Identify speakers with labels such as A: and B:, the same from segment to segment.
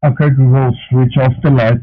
A: Okay, Google, switch off the light.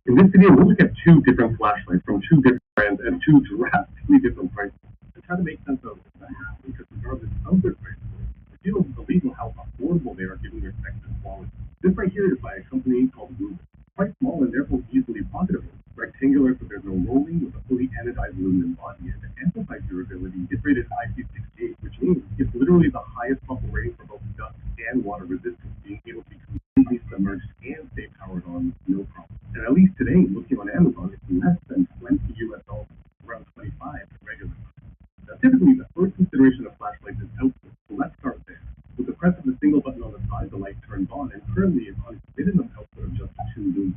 B: In this video, we'll look at two different flashlights from two different brands and two drastically different prices and try to make sense of the half, because regardless of their price point, the deal is believe how affordable they are given their respective quality. This right here is by a company called Lumen. Quite small and therefore easily pocketable. Rectangular, so there's no rolling, with a fully anodized aluminum body, and to amplify durability, it's rated IP68, which means it's literally the highest possible rating for both dust and water resistance, being able to be completely submerged and stay powered on no problem. And at least today, looking on Amazon, it's less than 20 US dollars, around 25 at regular price. Now, typically, the first consideration of flashlights is output, so let's start there. With the press of a single button on the side, the light turns on, and currently it's on a minimum output of just 2 lumens.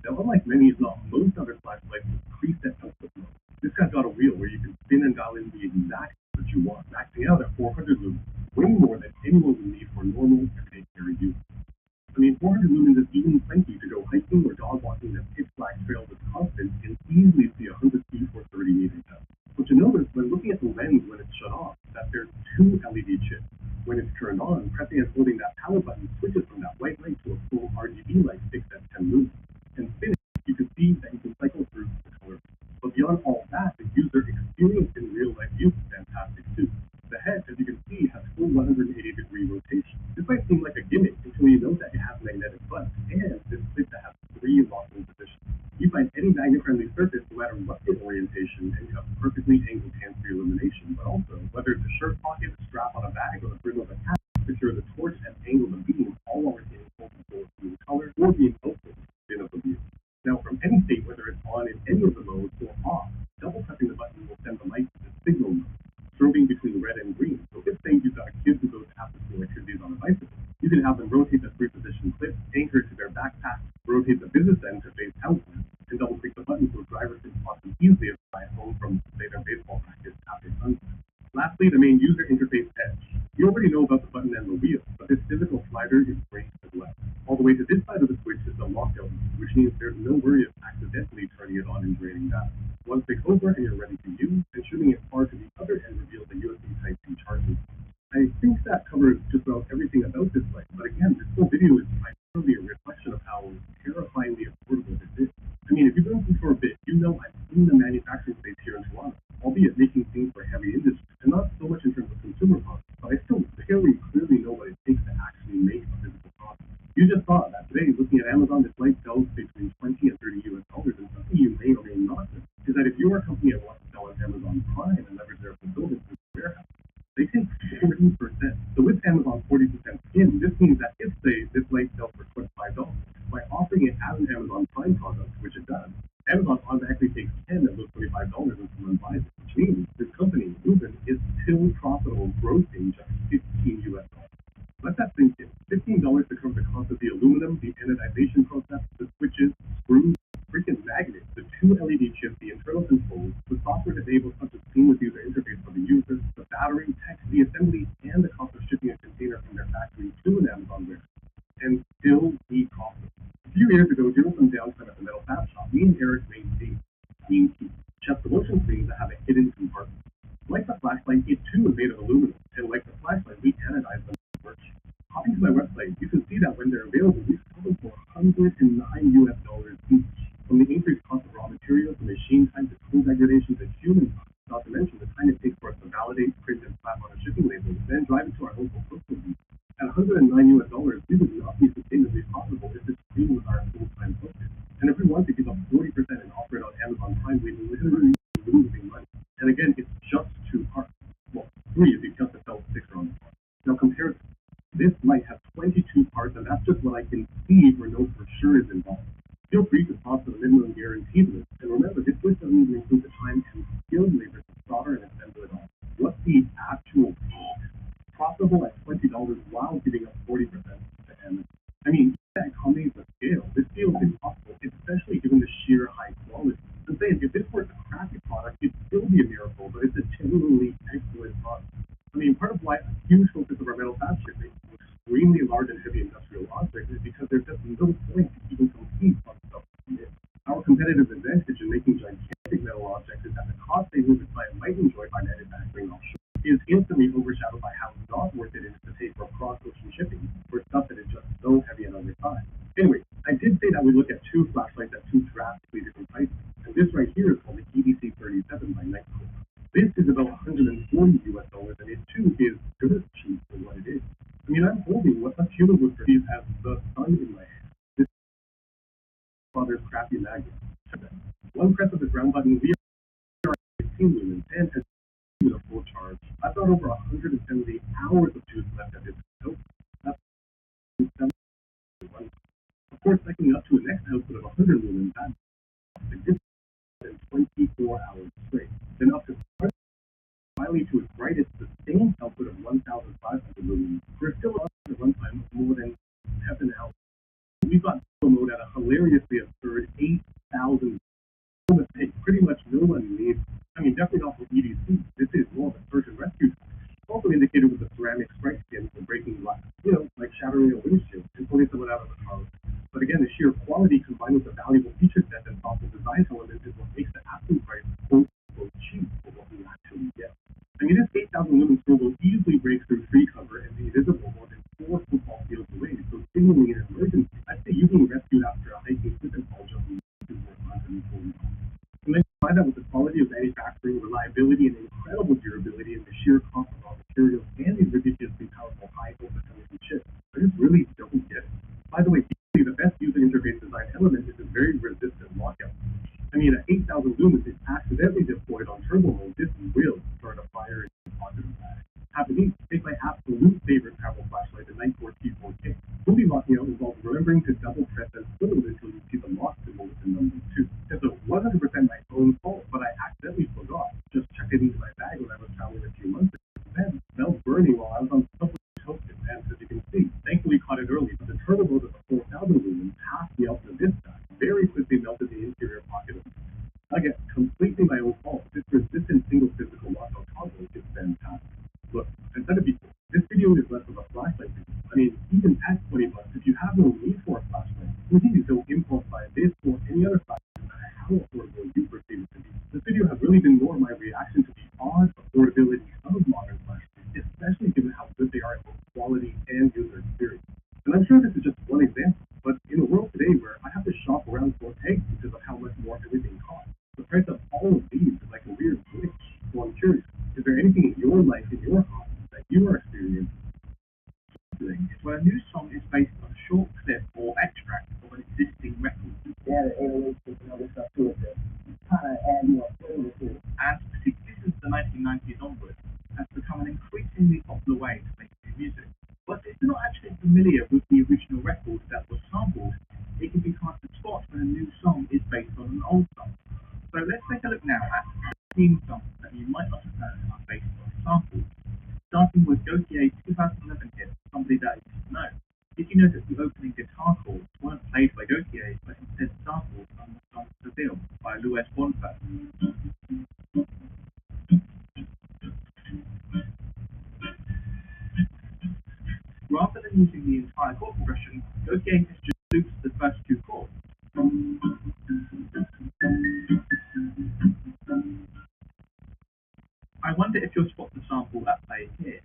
B: Now, unlike many, if not most other flashlights with preset output mode, this guy's got a wheel where you can spin and dial in the exact output you want, maxing out at 400 lumens, way more than anyone would need for normal everyday carry use. I mean, 400 lumens is even plenty to go hiking or dog walking in a pitch black trail with confidence and easily see 100 feet or 30 meters out. But you notice when looking at the lens when it's shut off that there's 2 LED chips. When it's turned on, pressing and holding that power button switches from that white light to a full RGB light fixed at 10 lumens. And spinning, you can see that you can cycle through the color. But beyond all that, the user experience in real life use is fantastic too. The head, as you can see, has full 180-degree rotation. This might seem like a gimmick until you know that it has magnetic buttons and this clip that has 3 locking positions. You find any magnet-friendly surface, no matter what the orientation, and you have perfectly angled hands-free illumination. But also, whether it's a shirt pocket, a strap on a bag, or the brim of a hat, secure the torch and angle the beam, all while retaining full control through the color or being output spin of the wheel. Now, from any state You can have them rotate the three-position clip, anchor it to their backpack, rotate the business end to face outward, and double-click the button so drivers can spot them easily if they home from, say, their baseball practice after sunset. Lastly, the main user interface edge. You already know about the button and the wheel, but this physical slider is great as well. All the way to this side of the switch is the lockout, which means there's no worry of accidentally turning it on and draining data. One click over and you're ready to use, and shooting it far to the other end reveals the USB Type-C charging. I think that covers just about everything about this light, but again, this whole video is primarily a reflection of how terrifyingly affordable this is. I mean, if you've been looking for a bit, you know I've seen the manufacturing space here in Toronto, albeit making things for heavy industry, and not so much in terms of consumer products, but I still very clearly know what it takes to actually make a physical product. You just saw that today, looking at Amazon, this light sells between 20 and 30 US dollars, and something you may or may not know is that if you're a company that wants to sell on Amazon Prime and leverage their fulfillment through the warehouse, they take 40%. So with Amazon 40% in, this means that if, say, this light sells for $25, by offering it as an Amazon Prime product, which it does, Amazon automatically takes 10 of those $25 when someone buys it, which means this company, Lumen, is still profitable, grossing just 15 US dollars. Let that sink in. $15 to cover the cost of the aluminum, the anodization process, the switches, screws, freaking magnets, the two LED chips, the internal controls, the software that enables such a seamless user interface for the user, the battery, text, the assembly, and the cost of shipping a container from their factory to an Amazon warehouse, and still be profitable. A few years ago, during some downtime at the metal fab shop, me and Eric made just the motion screens that have a hidden compartment. Like the flashlight, it too is made of aluminum, and like the flashlight, we anodize them in merch. Hopping to my website, you can see that when they're available, we sell them for $109 US each. From the increased cost of raw materials, to machine time, to tool degradation, to human time, not to mention the time it takes for us to validate, print, and slap on a shipping label, then drive it to our local postal booth. At $109 US, we would not be sustainably profitable if this screen was our full-time focus. And if we want to give up 40% and offer it on Amazon Prime, we'd literally be losing money. And again, it's just 2 parts. Well, 3 if you count the felt sticker on the part. Now compare this light has 22 parts, and that's just what I can see or know for sure is involved. Feel free to toss the minimum guaranteed list, and remember, this list doesn't even include the time and skilled labor to solder and assemble it all. What's the actual cost? Profitable at $20 while giving up 40% to Amazon. I mean, that economies of scale. This feels impossible, especially given the sheer high quality. I'm saying, if this were a crappy product, it'd still be a miracle, but it's a genuinely excellent product. I mean, part of why a huge focus of our metal fab shipping is extremely large and heavy industrial objects is because there's just no point to even compete on stuff. Our competitive advantage in making gigantic metal objects is that the cost savings the client might enjoy by manufacturing offshore is instantly overshadowed by how not worth it is to pay for cross-ocean shipping for stuff that is just so heavy and undersized. Anyway, I did say that we look at 2 flashlights at 2 drastically different prices, and this right here is called the EDC 37 by Nightcore. This is about $140 US, and it too is good cheap for what it is. I mean, I'm holding what a human would perceive as the sun in my hand. This father's crappy magnet. One press of the ground button, we are 15 lumens, and with a full charge. I've got over 170 hours of juice left at this note. That's 71. Of course, cycling up to a next output of 100 lumens, that's significant in 24 hours straight. Then up to finally to its brightest sustained output of 1,500 lumens. We're still on the runtime of more than 7 hours. We've got mode at a hilariously absurd 8,000. No mistake, pretty much no one needs. I mean, definitely not for EDC. This is more of a search and rescue. Also indicated with the ceramic strike skin for breaking glass. You know, like shattering a windshield and pulling someone out of the car. But again, the sheer quality combined with the valuable feature set and thoughtful design elements is what makes the asking price quote unquote cheap for what we actually get. I mean, this 8,000 lumens strobe easily breaks through tree cover and be visible more than 4 football fields away. So seemingly an emergency, I'd say you being rescued after a hiking slip and fall jump is worth $140. And then combine that with the quality of manufacturing, reliability, and incredible durability, and the sheer cost of raw materials, and these ridiculously powerful high-performance chips. I just really don't get it. By the way, the best user interface design element is a very resistant lockout. I mean, at 8,000 lumens, if accidentally deployed on turbo mode, this will start a fire in the pocket of that. Happening, take my absolute favorite travel flashlight, the Nightcore T4K. Movie locking out involves remembering to double press and hold it until you see the lock symbol with the number 2. It's a 100% my own fault, but I accidentally forgot. Just checked it into my bag when I was traveling a few months ago. Then, felt burning while I was on subway toasted, and as you can see, thankfully turbo that the 4000 lumens past the ultimate vista very quickly melted the interior pocket of again, completely my own fault. This resistant single physical lockout toggle is fantastic. Look, I said it before, this video is less of a flashlight video. I mean, even at 20 bucks, if you have no need for a flashlight, you need to go impulse buy this or any other flashlight, no matter how affordable you perceive it to be. This video has really been more my reaction to the odd affordability of modern flashlights, especially given how good they are at both quality and user experience. And I'm sure this is just one example, but in a world today where I have to shop around for eggs because of how much more everything costs, the price of all of these is like a weird glitch. So I'm curious, is there anything in your life, in your hobby, that you are experiencing?
C: It's when a new song is based on a short clip or extract of an existing record.
D: Yeah, the 808s and other stuff to it to kind of add more flavor to it.
C: And particularly since the 1990s onwards, has become an increasingly popular way to make new music. But if you're not actually familiar with the original record that was sampled, it can be hard to spot when a new song is based on an old song. So let's take a look now at 15 songs that you might not have heard are based on samples. Starting with Gotye's 2011 hit, Somebody That I Used to Know. Did you know that the opening guitar chords weren't played by Gotye, but instead sampled from the song Seville by Louis Bonfa? Rather than using the entire chord progression, Gotye has just looped the first two chords. I wonder if you'll spot the sample at play here.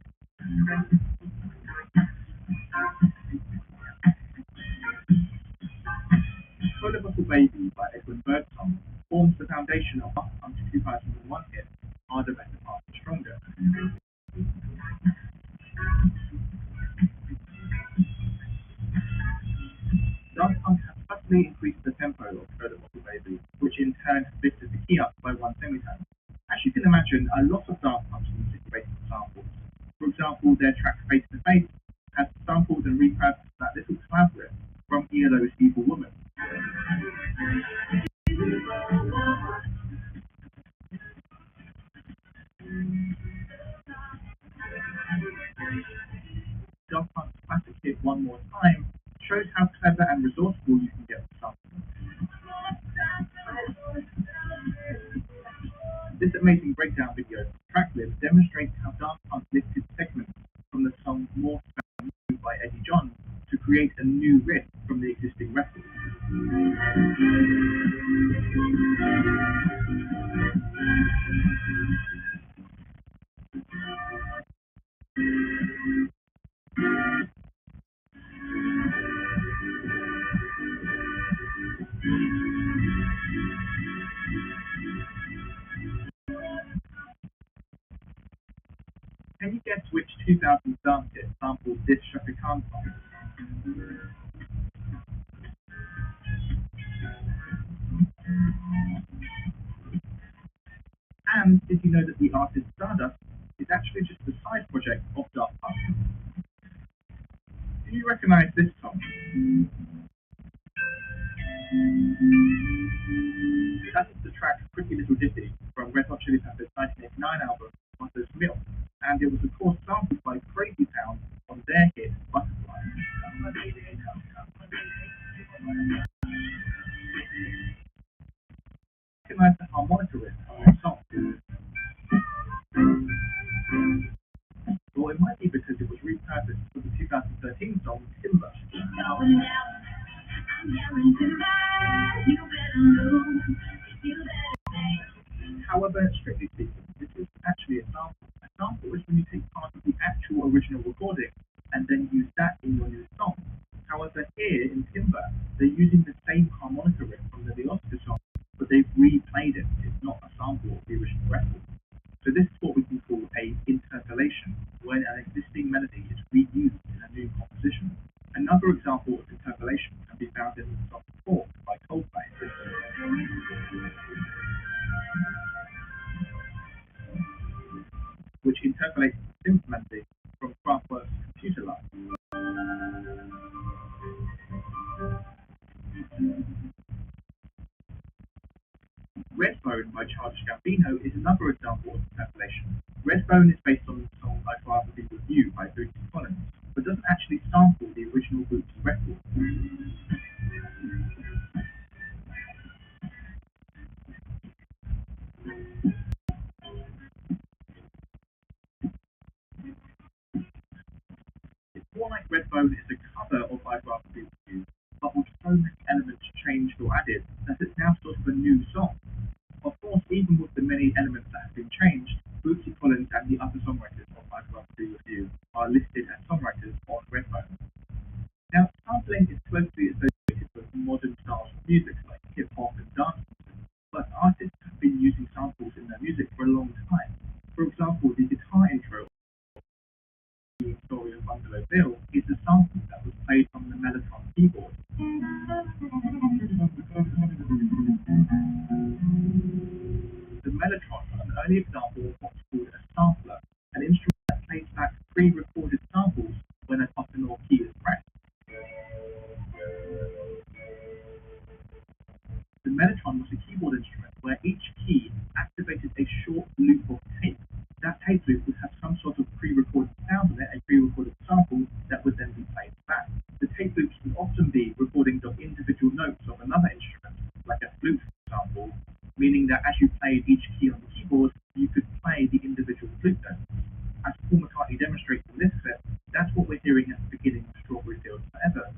C: Soda Bottle Baby by Edwin Birdsong forms the foundation of Daft Punk's 2001 hit, Harder, Better, Faster, Stronger. Daft Punk has subtly increased the tempo of Soda Bottle Baby, which in turn has lifted the key up by one semitone. As you can imagine, a lot of Daft Punk's music is based on samples. For example, their track Face to Face has sampled and repurposed that little slab riff from ELO's Evil Woman. Daft Punk's classic hit One More Time shows how clever and resourceful you can get with sampling. This amazing breakdown video from Tracklib demonstrates how Daft Punk lifted segments from the song More Spell by Eddie John to create a new riff from the existing record. Can you guess which 2000s dance hit sampled this Shaka Khan song? And did you know that the artist Stardust is actually just a side project of Daft Punk? Do you recognize this song? That is the track Pretty Little Ditty from Red Hot Chili Peppers' 1989 album, Mother's Milk, and it was of course sampled by Crazy Town on their hit Butterfly. Recognize the harmonica riff on this song? Well, it might be because it was repurposed for the 2013 song Timber. However, strictly speaking, this is actually a sample. A sample is when you take part of the actual original recording and then use that in your new song. However, here in Timber, they're using the same harmonica riff from the Oscar song, but they've replayed it. It's not a sample of the original record. So this is what we can call a interpolation, when an existing melody is reused in a new composition. Another example of interpolation can be found in the song Talk by Coldplay, which interpolates the synth melody from Kraftwerk's Computer Love. Redbone by Childish Gambino is another example of interpolation. Redbone is based on the song I'd Rather Be With You by Bootsy Collins, but doesn't actually sample the original group's record. It's more like Redbone is a cover of biographical review, but with so many elements changed or added that it's now sort of a new song. Of course, even with the many elements that have been changed, Bootsy Collins and the other songwriters of biographical review are listed as songwriters on Redbone. Now, sampling is closely associated with modern styles of music like hip-hop and dance music, but artists have been using samples in their music for a long time. For example, the guitar intro of the story of Bungalow Bill is a sample that was played from the Mellotron keyboard. The Mellotron is an early example of what's called a sampler, an instrument that plays back pre-recorded samples when a button or key is pressed. The Mellotron was a keyboard instrument where each key activated a short loop of tape. That tape loop would have some sort of pre-recorded sound in it, a pre-recorded sample that would then be played back. The tape loops would often be recordings of individual notes of another instrument, like a flute, for example, meaning that as you played each key on the keyboard, you could play the individual flute notes. As Paul McCartney demonstrates in this clip, that's what we're hearing at the beginning of Strawberry Fields Forever.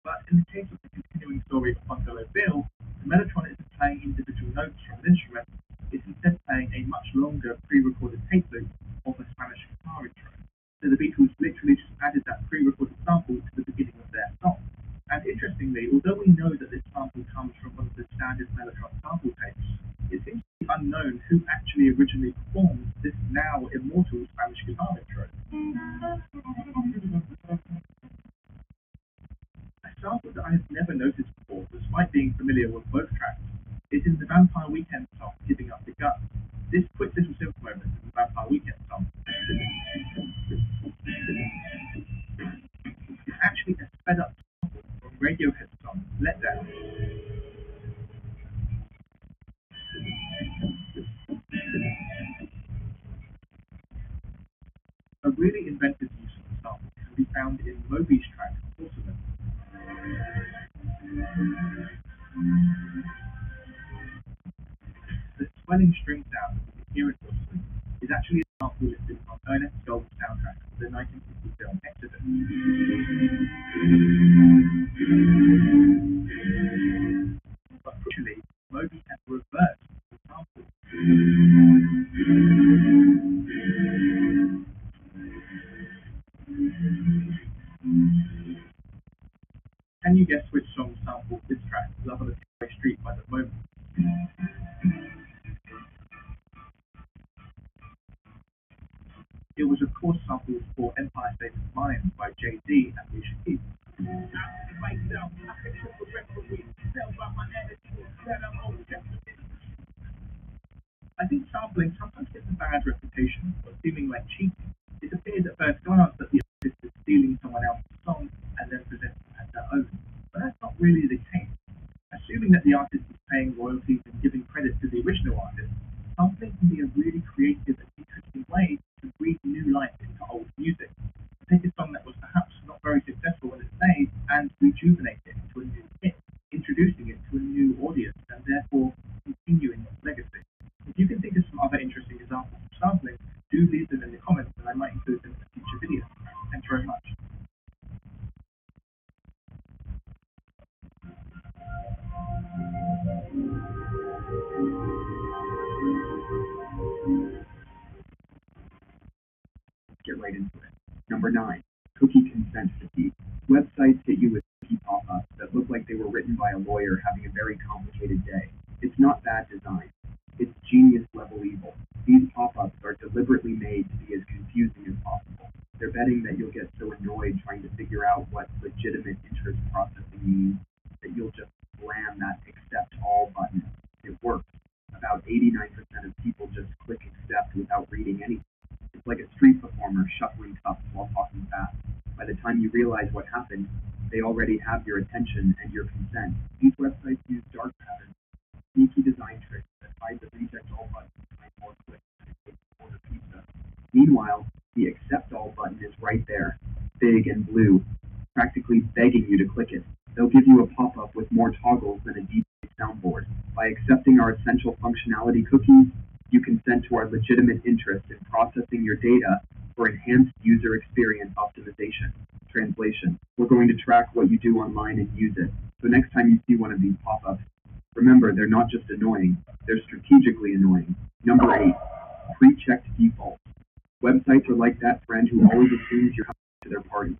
C: But in the case of the continuing story of Bungalow Bill, the Mellotron isn't playing individual notes from an instrument, it's instead playing a much longer pre-recorded tape loop of a Spanish guitar intro. So the Beatles literally just added that pre-recorded sample to the beginning of their song. And interestingly, although we know that this sample comes from one of the standard Mellotron sample tapes, it seems to be unknown who actually originally performed this now immortal Spanish guitar intro. A sample that I have never noticed before, despite being familiar with both tracks, is in the Vampire Weekend song, Giving Up the Gun. This quick little synth moment in the Vampire Weekend song is actually a sped up sample from Radiohead's song, Let Down. A really inventive use of the sample can be found in Moby's track, Porcelain. The swelling string sound that we can hear in Porcelain is actually a sample listed from Ernest Gold's soundtrack of the 1950 film Exodus. But crucially, Moby has reversed the sample. Can you guess which song sampled this track, Love on the Two-Way Street by The Moment? It was of course sampled for Empire State of Mind by Jay-Z and Alicia Keys. I think sampling sometimes gets a bad reputation for seeming like cheating. It appears at first glance that the artist is stealing someone else's song and then presenting it as their own, but that's not really the case. Assuming that the artist is paying royalties and giving credit to the original artist, sampling can be a really creative and interesting way to breathe new life into old music. Take a song that was perhaps not very successful when it's made and rejuvenate it into a new hit, introducing it to a new audience and therefore continuing its legacy. If you can think of some other interesting examples of sampling, do leave them in the comments and I might include them in a future video. Thanks very much.
E: Get right into it. Number 9, cookie consent fatigue. Websites hit you with cookie pop-ups that look like they were written by a lawyer having a very complicated day. It's not bad design. It's genius level evil. These pop-ups are deliberately made to be as confusing as possible. They're betting that you'll get so annoyed trying to figure out what legitimate interest processing means that you'll just slam that accept all button. It works. About 89% of people just click accept without reading anything. It's like a street performer shuffling cups while time you realize what happened, they already have your attention and your consent. These websites use dark patterns, sneaky design tricks that hide the reject all button behind more clicks than it takes to order pizza. Meanwhile, the accept all button is right there, big and blue, practically begging you to click it. They'll give you a pop-up with more toggles than a DJ soundboard. By accepting our essential functionality cookies, you consent to our legitimate interest in processing your data for enhanced user experience optimization. Translation: we're going to track what you do online and use it. So next time you see one of these pop-ups, remember they're not just annoying, they're strategically annoying. Number 8, pre-checked defaults. Websites are like that friend who always assumes you're coming to their party.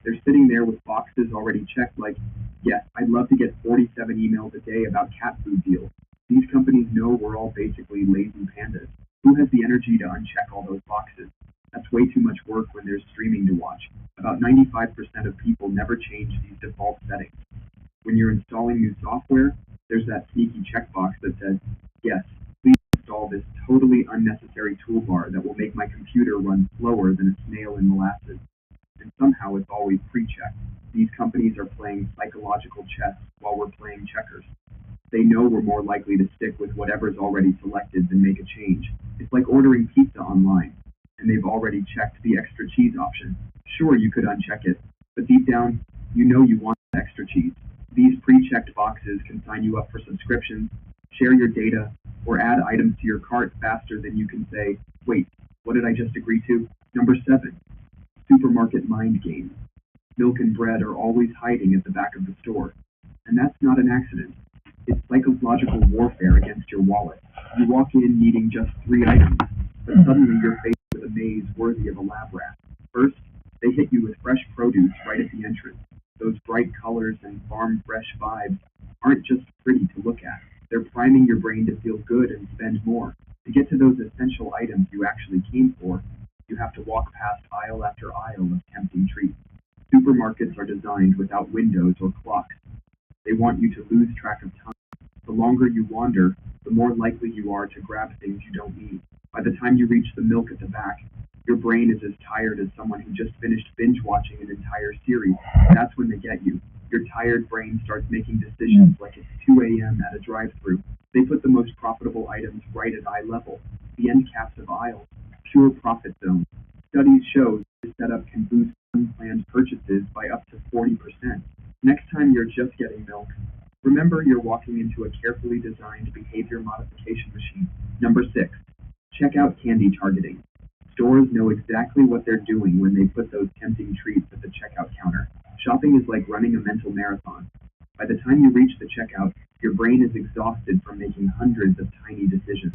E: They're sitting there with boxes already checked like, yes, I'd love to get 47 emails a day about cat food deals. These companies know we're all basically lazy pandas. Who has the energy to uncheck all those boxes? That's way too much work when there's streaming to watch. About 95% of people never change these default settings. When you're installing new software, there's that sneaky checkbox that says, yes, please install this totally unnecessary toolbar that will make my computer run slower than a snail in molasses. And somehow it's always pre-checked. These companies are playing psychological chess while we're playing checkers. They know we're more likely to stick with whatever's already selected than make a change. It's like ordering pizza online, and they've already checked the extra cheese option. Sure, you could uncheck it, but deep down, you know you want extra cheese. These pre-checked boxes can sign you up for subscriptions, share your data, or add items to your cart faster than you can say, wait, what did I just agree to? Number 7, supermarket mind games. Milk and bread are always hiding at the back of the store. And that's not an accident. It's psychological warfare against your wallet. You walk in needing just 3 items, but suddenly you're faced with a maze worthy of a lab rat. First, they hit you with fresh produce right at the entrance. Those bright colors and farm-fresh vibes aren't just pretty to look at. They're priming your brain to feel good and spend more. To get to those essential items you actually came for, you have to walk past aisle after aisle of tempting treats. Supermarkets are designed without windows or clocks. They want you to lose track of time. The longer you wander, the more likely you are to grab things you don't need. By the time you reach the milk at the back, your brain is as tired as someone who just finished binge-watching an entire series. That's when they get you. Your tired brain starts making decisions like it's 2 a.m. at a drive-thru. They put the most profitable items right at eye level, the end caps of aisles, pure profit zones. Studies show this setup can boost unplanned purchases by up to 40%. Next time you're just getting milk, remember you're walking into a carefully designed behavior modification machine. Number 6, checkout candy targeting. Stores know exactly what they're doing when they put those tempting treats at the checkout counter. Shopping is like running a mental marathon. By the time you reach the checkout, your brain is exhausted from making hundreds of tiny decisions.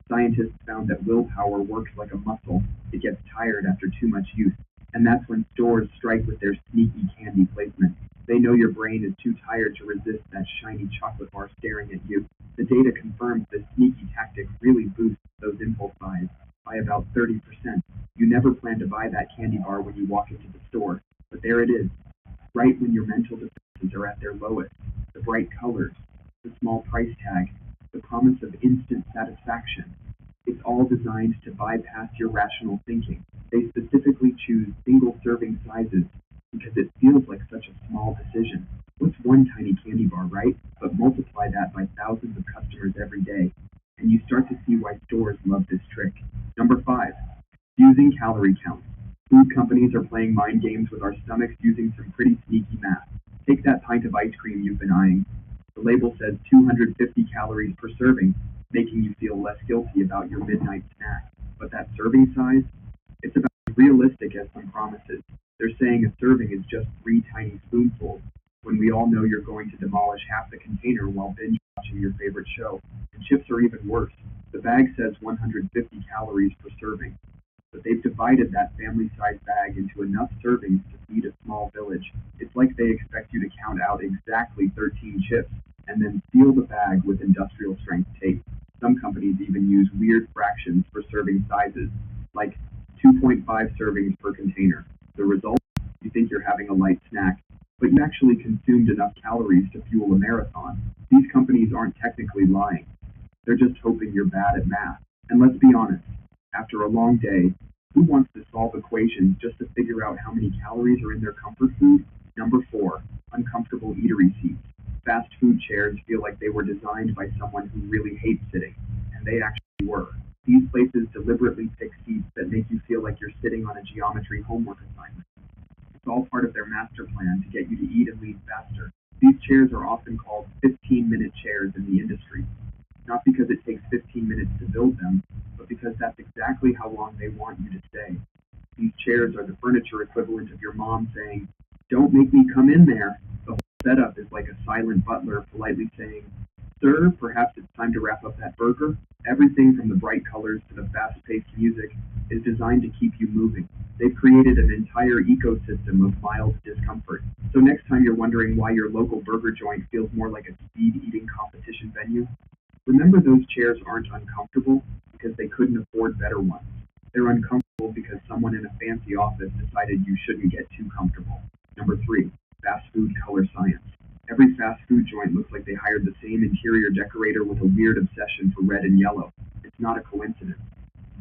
E: Scientists found that willpower works like a muscle. It gets tired after too much use. And that's when stores strike with their sneaky candy placement. They know your brain is too tired to resist that shiny chocolate bar staring at you. The data confirms this sneaky tactic really boosts those impulse buys by about 30%. You never plan to buy that candy bar when you walk into the store, but there it is, right when your mental defenses are at their lowest. The bright colors, the small price tag, the promise of instant satisfaction. It's all designed to bypass your rational thinking. They specifically choose single-serving sizes because it feels like such a small decision. What's one tiny candy bar, right? But multiply that by thousands of customers every day, and you start to see why stores love this trick. Number 5, using calorie counts. Food companies are playing mind games with our stomachs using some pretty sneaky math. Take that pint of ice cream you've been eyeing. The label says 250 calories per serving, making you feel less guilty about your midnight snack. But that serving size? It's about as realistic as some promises. They're saying a serving is just 3 tiny spoonfuls, when we all know you're going to demolish half the container while binge watching your favorite show. And chips are even worse. The bag says 150 calories per serving, but they've divided that family-sized bag into enough servings to feed a small village. It's like they expect you to count out exactly 13 chips and then seal the bag with industrial-strength tape. Some companies even use weird fractions for serving sizes, like 2.5 servings per container. The result? You think you're having a light snack, but you actually consumed enough calories to fuel a marathon. These companies aren't technically lying. They're just hoping you're bad at math. And let's be honest, after a long day, Who wants to solve equations just to figure out how many calories are in their comfort food? Number 4, uncomfortable eatery seats. Fast food chairs feel like they were designed by someone who really hates sitting, and they actually were. These places deliberately pick seats that make you feel like you're sitting on a geometry homework assignment. It's all part of their master plan to get you to eat and leave faster. These chairs are often called 15-minute chairs in the industry, not because it takes 15 minutes to build them, but because that's exactly how long they want you to stay. These chairs are the furniture equivalent of your mom saying, "Don't make me come in there." The whole setup is like a silent butler politely saying, "Sir, perhaps it's time to wrap up that burger." Everything from the bright colors to the fast-paced music is designed to keep you moving. They've created an entire ecosystem of mild discomfort. So next time you're wondering why your local burger joint feels more like a speed eating competition venue, remember those chairs aren't uncomfortable because they couldn't afford better ones. They're uncomfortable because someone in a fancy office decided you shouldn't get too comfortable. Number 3, fast food color science. Every fast food joint looks like they hired the same interior decorator with a weird obsession for red and yellow. It's not a coincidence.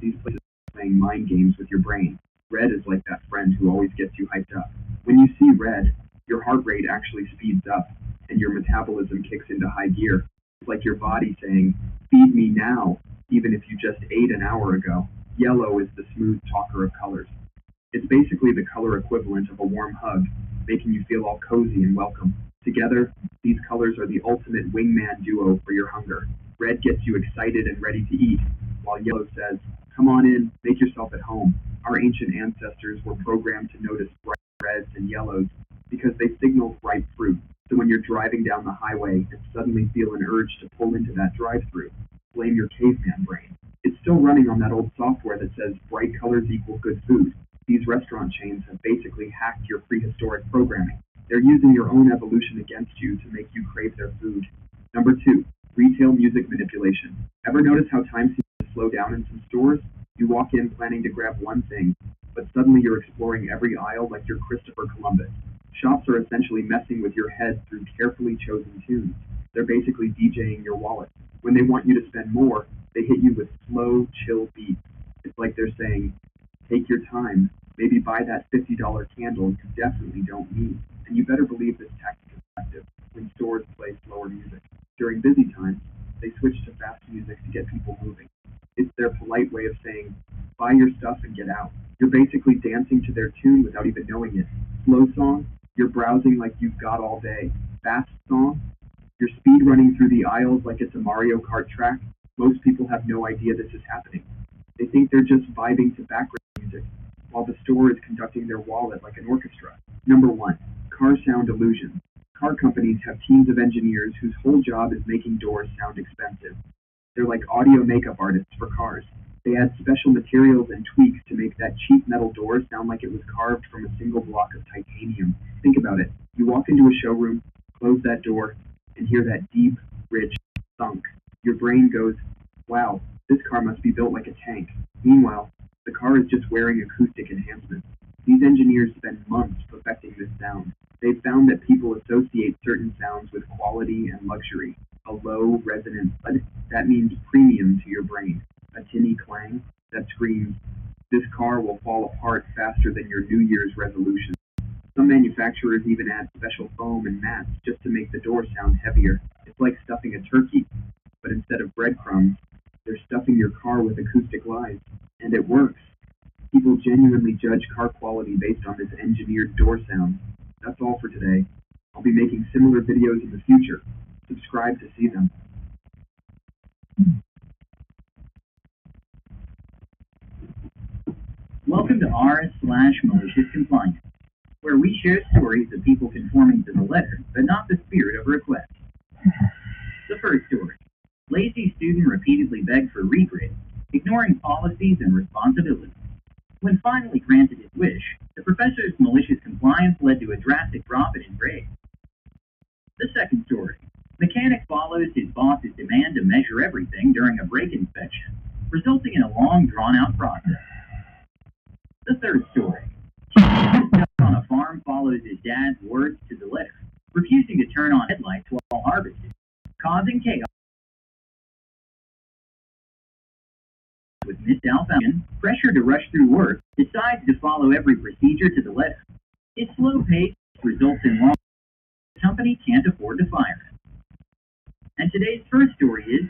E: These places are playing mind games with your brain. Red is like that friend who always gets you hyped up. When you see red, your heart rate actually speeds up and your metabolism kicks into high gear. It's like your body saying, "Feed me now," even if you just ate an hour ago. Yellow is the smooth talker of colors. It's basically the color equivalent of a warm hug, making you feel all cozy and welcome. Together, these colors are the ultimate wingman duo for your hunger. Red gets you excited and ready to eat, while yellow says, "Come on in, make yourself at home." Our ancient ancestors were programmed to notice bright reds and yellows because they signaled ripe fruit. So when you're driving down the highway and suddenly feel an urge to pull into that drive-thru, blame your caveman brain. It's still running on that old software that says bright colors equal good food. These restaurant chains have basically hacked your prehistoric programming. They're using your own evolution against you to make you crave their food. Number 2, retail music manipulation. Ever notice how time seems to slow down in some stores? You walk in planning to grab one thing, but suddenly you're exploring every aisle like you're Christopher Columbus. Shops are essentially messing with your head through carefully chosen tunes. They're basically DJing your wallet. When they want you to spend more, they hit you with slow, chill beats. It's like they're saying, "Take your time, maybe buy that $50 candle you definitely don't need." And you better believe this tactic is effective when stores play slower music. During busy times, they switch to fast music to get people moving. It's their polite way of saying, "Buy your stuff and get out." You're basically dancing to their tune without even knowing it. Slow song, you're browsing like you've got all day. Fast song, you're speed running through the aisles like it's a Mario Kart track. Most people have no idea this is happening. They think they're just vibing to background music, while the store is conducting their wallet like an orchestra. Number 1, car sound illusion. Car companies have teams of engineers whose whole job is making doors sound expensive. They're like audio makeup artists for cars. They add special materials and tweaks to make that cheap metal door sound like it was carved from a single block of titanium. Think about it. You walk into a showroom, close that door, and hear that deep, rich thunk. Your brain goes, "Wow, this car must be built like a tank." Meanwhile, the car is just wearing acoustic enhancements. These engineers spend months perfecting this sound. They've found that people associate certain sounds with quality and luxury. A low, resonant thud, that means premium to your brain. A tinny clang, that screams, "This car will fall apart faster than your New Year's resolution." Some manufacturers even add special foam and mats just to make the door sound heavier. It's like stuffing a turkey, but instead of breadcrumbs, they're stuffing your car with acoustic lies. And it works. People genuinely judge car quality based on this engineered door sound. That's all for today. I'll be making similar videos in the future. Subscribe to see them.
F: Welcome to r/malicious compliance, where we share stories of people conforming to the letter, but not the spirit of a request. The first story. Lazy student repeatedly begged for regrid, ignoring policies and responsibilities. When finally granted his wish, the professor's malicious compliance led to a drastic drop in his grade. The second story. Mechanic follows his boss's demand to measure everything during a brake inspection, resulting in a long, drawn-out process. The third story. Stuck on a farm follows his dad's words to the letter, refusing to turn on headlights while harvesting, causing chaos. With misdalfalcation, pressure to rush through work, decides to follow every procedure to the letter. His slow pace results in long. The company can't afford to fire him. And today's first story is,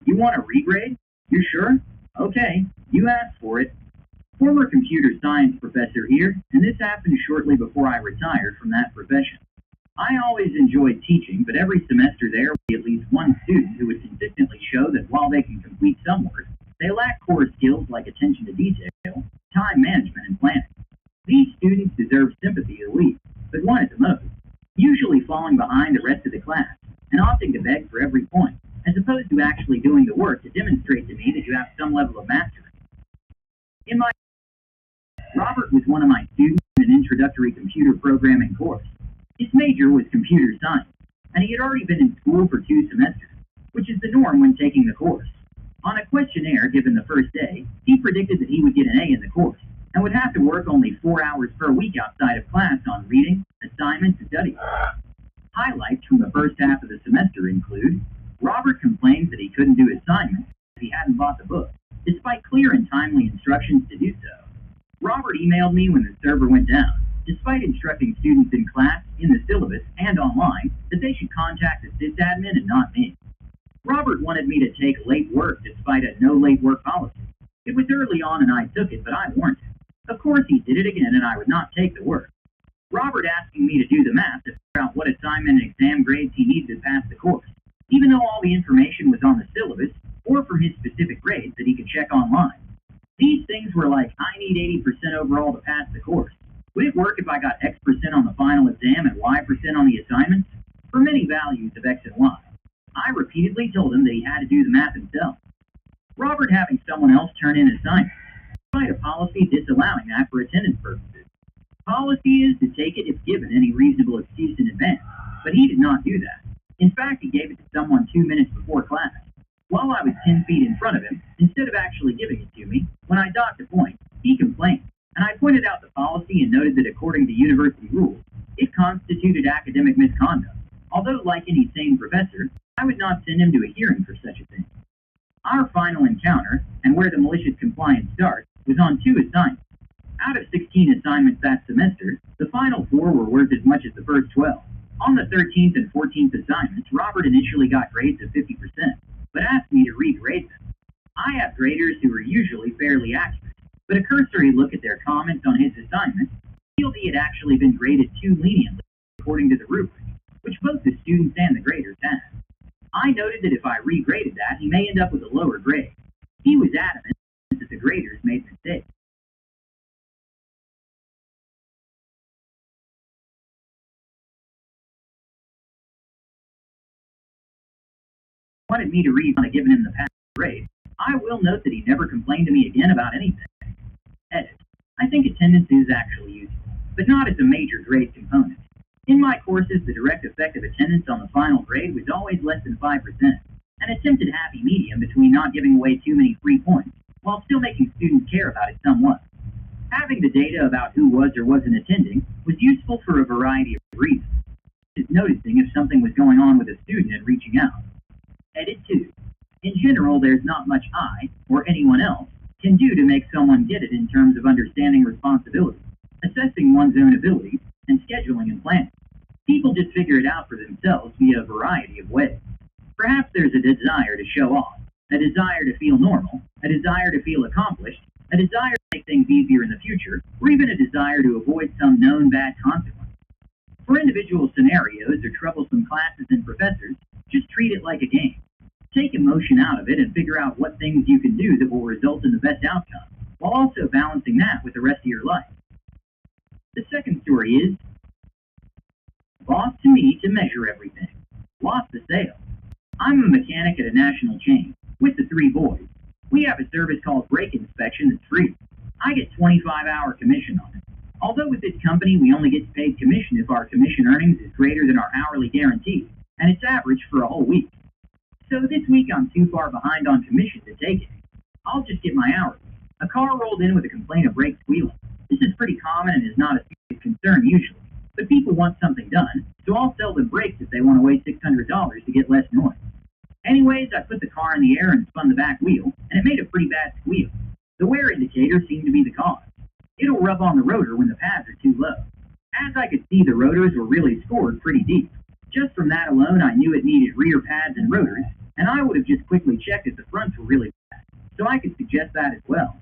F: you want a regrade? You sure? Okay, you asked for it. Former computer science professor here, and this happened shortly before I retired from that profession. I always enjoyed teaching, but every semester there would be at least one student who would consistently show that while they can complete some work, they lack core skills like attention to detail, time management, and planning. These students deserve sympathy at least, but one at the most, usually falling behind the rest of the class and opting to beg for every point, as opposed to actually doing the work to demonstrate to me that you have some level of mastery. In my Robert was one of my students in an introductory computer programming course. His major was computer science, and he had already been in school for 2 semesters, which is the norm when taking the course. On a questionnaire given the first day, he predicted that he would get an A in the course, and would have to work only 4 hours per week outside of class on reading, assignments, and studying. Highlights from the first half of the semester include, Robert complains that he couldn't do assignments because he hadn't bought the book, despite clear and timely instructions to do so. Robert emailed me when the server went down, despite instructing students in class, in the syllabus, and online that they should contact the sysadmin and not me. Robert wanted me to take late work despite a no late work policy. It was early on and I took it, but I warned him. Of course he did it again and I would not take the work. Robert asking me to do the math to figure out what assignment and exam grades he needed to pass the course, even though all the information was on the syllabus or from his specific grades that he could check online. These things were like, I need 80% overall to pass the course. Would it work if I got X% on the final exam and Y% on the assignments? For many values of X and Y. I repeatedly told him that he had to do the math himself. Robert having someone else turn in assignments, despite a policy disallowing that for attendance purposes. Policy is to take it if given any reasonable excuse in advance, but he did not do that. In fact, he gave it to someone 2 minutes before class. While I was 10 feet in front of him, instead of actually giving it to me, when I docked a point, he complained, and I pointed out the policy and noted that according to university rules, it constituted academic misconduct. Although, like any sane professor, I would not send him to a hearing for such a thing. Our final encounter, and where the malicious compliance starts, was on 2 assignments. Out of 16 assignments that semester, the final 4 were worth as much as the first 12. On the 13th and 14th assignments, Robert initially got grades of 50%, but asked me to regrade them. I have graders who are usually fairly accurate, but a cursory look at their comments on his assignments revealed he had actually been graded too leniently according to the rubric, which both the students and the graders had. I noted that if I regraded that, he may end up with a lower grade. He was adamant that the graders made mistakes. Wanted me to read on a given him the pass grade. I will note that he never complained to me again about anything. Edit. I think attendance is actually useful, but not as a major grade component. In my courses, the direct effect of attendance on the final grade was always less than 5%, an attempted happy medium between not giving away too many free points, while still making students care about it somewhat. Having the data about who was or wasn't attending was useful for a variety of reasons, such as noticing if something was going on with a student and reaching out. Edit 2. In general, there's not much I, or anyone else, can do to make someone get it in terms of understanding responsibility, assessing one's own abilities, and scheduling and planning. People just figure it out for themselves via a variety of ways. Perhaps there's a desire to show off, a desire to feel normal, a desire to feel accomplished, a desire to make things easier in the future, or even a desire to avoid some known bad consequence. For individual scenarios or troublesome classes and professors, just treat it like a game. Take emotion out of it and figure out what things you can do that will result in the best outcome, while also balancing that with the rest of your life. The second story is, boss to me to measure everything. Lost the sale. I'm a mechanic at a national chain, with the 3 boys. We have a service called brake inspection that's free. I get 25-hour commission on it. Although with this company we only get paid commission if our commission earnings is greater than our hourly guarantee, and it's average for a whole week. So this week I'm too far behind on commission to take it. I'll just get my hourly. A car rolled in with a complaint of brake squealing. This is pretty common and is not a serious concern usually, but people want something done, so I'll sell them brakes if they want to waste $600 to get less noise. Anyways, I put the car in the air and spun the back wheel, and it made a pretty bad squeal. The wear indicator seemed to be the cause. It'll rub on the rotor when the pads are too low. As I could see, the rotors were really scored pretty deep. Just from that alone, I knew it needed rear pads and rotors, and I would have just quickly checked if the fronts were really bad, so I could suggest that as well.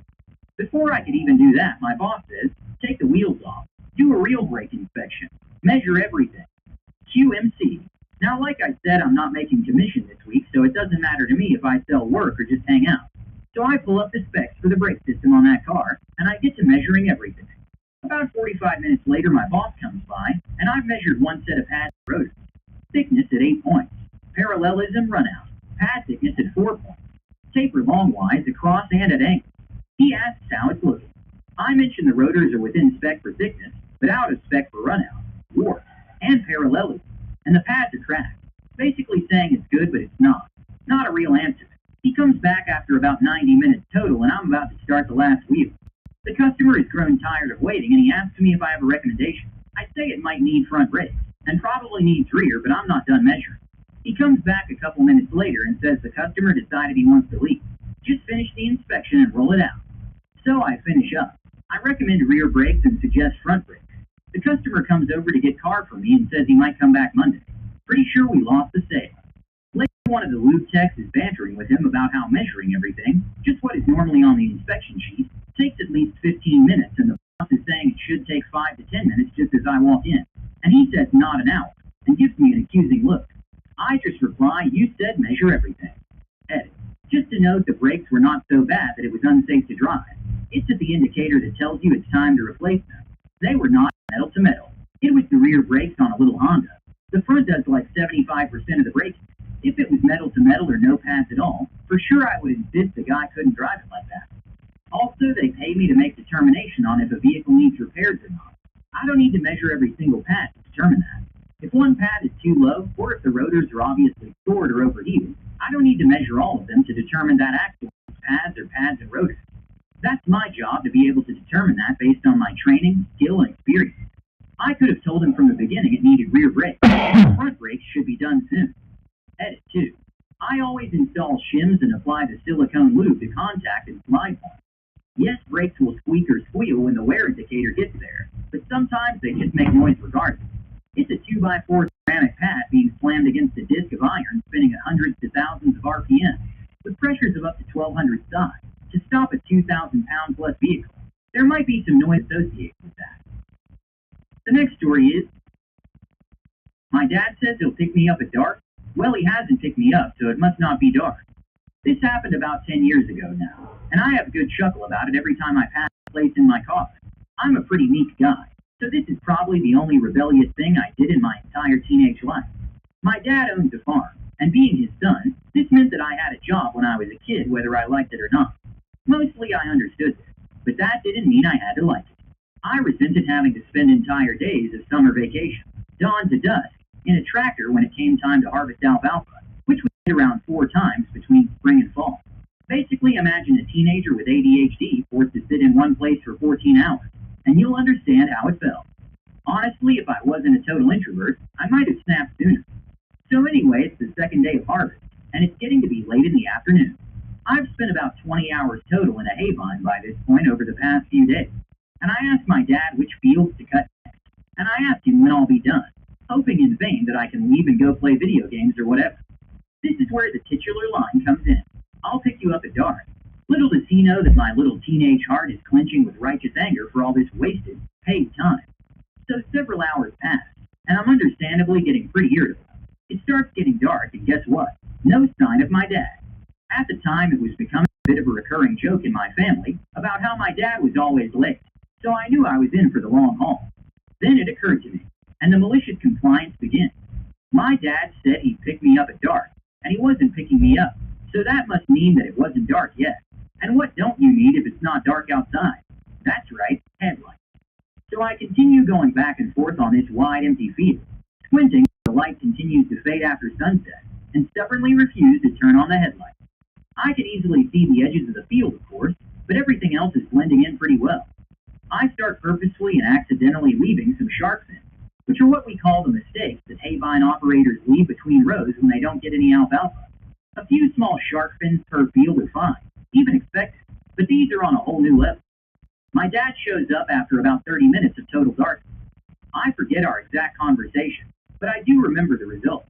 F: Before I could even do that, my boss says, take the wheels off, do a real brake inspection, measure everything. QMC. Now, like I said, I'm not making commission this week, so it doesn't matter to me if I sell work or just hang out. So I pull up the specs for the brake system on that car, and I get to measuring everything. About 45 minutes later, my boss comes by, and I've measured one set of pads and rotors. Thickness at 8 points. Parallelism runout. Pad thickness at 4 points. Taper longwise, across, and at angles. He asks how it's looking. I mention the rotors are within spec for thickness, but out of spec for runout, warp, and parallelism, and the pads are cracked. Basically saying it's good, but it's not. Not a real answer. He comes back after about 90 minutes total, and I'm about to start the last wheel. The customer has grown tired of waiting, and he asks me if I have a recommendation. I say it might need front brakes, and probably needs rear, but I'm not done measuring. He comes back a couple minutes later and says the customer decided he wants to leave. Just finish the inspection and roll it out. So I finish up. I recommend rear brakes and suggest front brakes. The customer comes over to get car from me and says he might come back Monday. Pretty sure we lost the sale. Later, one of the lube techs is bantering with him about how measuring everything, just what is normally on the inspection sheet, takes at least 15 minutes, and the boss is saying it should take 5 to 10 minutes just as I walk in. And he says not an hour, and gives me an accusing look. I just reply, you said measure everything. Edit. Just to note, the brakes were not so bad that it was unsafe to drive. It's at the indicator that tells you it's time to replace them. They were not metal to metal. It was the rear brakes on a little Honda. The front does like 75% of the braking. If it was metal to metal or no pads at all, for sure I would insist the guy couldn't drive it like that. Also, they pay me to make determination on if a vehicle needs repairs or not. I don't need to measure every single pad to determine that. If one pad is too low, or if the rotors are obviously scored or overheated, I don't need to measure all of them to determine that actual pads or pads and rotors. That's my job to be able to determine that based on my training, skill, and experience. I could have told him from the beginning it needed rear brakes. Front brakes should be done soon. Edit 2. I always install shims and apply the silicone lube to contact and slide points. Yes, brakes will squeak or squeal when the wear indicator gets there, but sometimes they just make noise regardless. It's a 2x4 ceramic pad being slammed against a disc of iron spinning at hundreds to thousands of RPM, with pressures of up to 1,200 psi, to stop a 2,000-pound plus vehicle. There might be some noise associated with that. The next story is, my dad says he'll pick me up at dark. Well, he hasn't picked me up, so it must not be dark. This happened about 10 years ago now, and I have a good chuckle about it every time I pass a place in my car. I'm a pretty meek guy, so this is probably the only rebellious thing I did in my entire teenage life. My dad owns a farm, and being his son, this meant that I had a job when I was a kid, whether I liked it or not. Mostly I understood this, but that didn't mean I had to like it. I resented having to spend entire days of summer vacation, dawn to dusk, in a tractor when it came time to harvest alfalfa, which we did around 4 times between spring and fall. Basically, imagine a teenager with ADHD forced to sit in one place for 14 hours, and you'll understand how it felt. Honestly, if I wasn't a total introvert, I might have snapped sooner. So anyway, it's the second day of harvest, and it's getting to be late in the afternoon. I've spent about 20 hours total in a hay vine by this point over the past few days, and I asked my dad which fields to cut next, and I asked him when I'll be done, hoping in vain that I can leave and go play video games or whatever. This is where the titular line comes in. I'll pick you up at dark. Little does he know that my little teenage heart is clenching with righteous anger for all this wasted, paid time. So several hours pass, and I'm understandably getting pretty irritable. It starts getting dark, and guess what? No sign of my dad. At the time, it was becoming a bit of a recurring joke in my family about how my dad was always late, so I knew I was in for the long haul. Then it occurred to me, and the malicious compliance begins. My dad said he'd pick me up at dark, and he wasn't picking me up, so that must mean that it wasn't dark yet. And what don't you need if it's not dark outside? That's right, headlights. So I continue going back and forth on this wide, empty field, squinting as the light continues to fade after sunset, and stubbornly refuse to turn on the headlights. I can easily see the edges of the field, of course, but everything else is blending in pretty well. I start purposefully and accidentally leaving some shark fins, which are what we call the mistakes that hay vine operators leave between rows when they don't get any alfalfa. A few small shark fins per field are fine, even expected, But these are on a whole new level. My dad shows up after about 30 minutes of total darkness. I forget our exact conversation, but I do remember the result.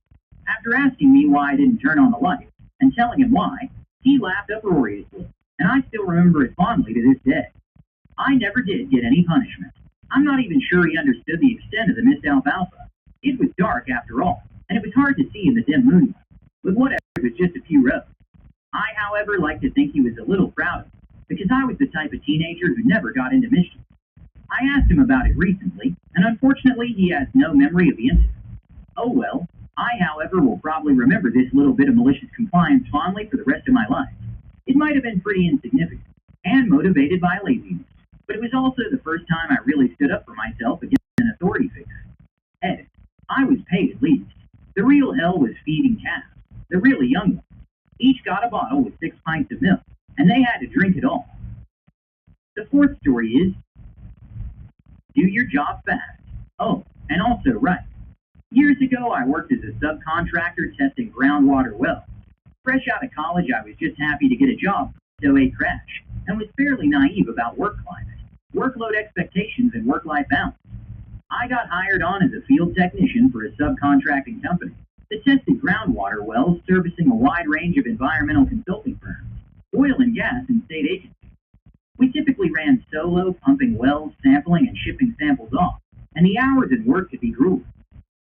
F: After asking me why I didn't turn on the lights, and telling him why, he laughed uproariously, and I still remember it fondly to this day. I never did get any punishment. I'm not even sure he understood the extent of the missed alfalfa. It was dark after all, and it was hard to see in the dim moonlight. But whatever, it was just a few rows. I, however, like to think he was a little proud of me, because I was the type of teenager who never got into mischief. I asked him about it recently, and unfortunately he has no memory of the incident. Oh well, I, however, will probably remember this little bit of malicious compliance fondly for the rest of my life. It might have been pretty insignificant, and motivated by laziness, but it was also the first time I really stood up for myself against an authority figure. Edit. I was paid at least. The real hell was feeding calves, the really young ones. Each got a bottle with 6 pints of milk, and they had to drink it all. The fourth story is, do your job fast. Oh, and also right. Years ago, I worked as a subcontractor testing groundwater wells. Fresh out of college, I was just happy to get a job so a crash, and was fairly naive about work climate, workload expectations, and work-life balance. I got hired on as a field technician for a subcontracting company that tested groundwater wells servicing a wide range of environmental consulting firms, oil and gas, and state agencies. We typically ran solo, pumping wells, sampling, and shipping samples off, and the hours and work could be grueling.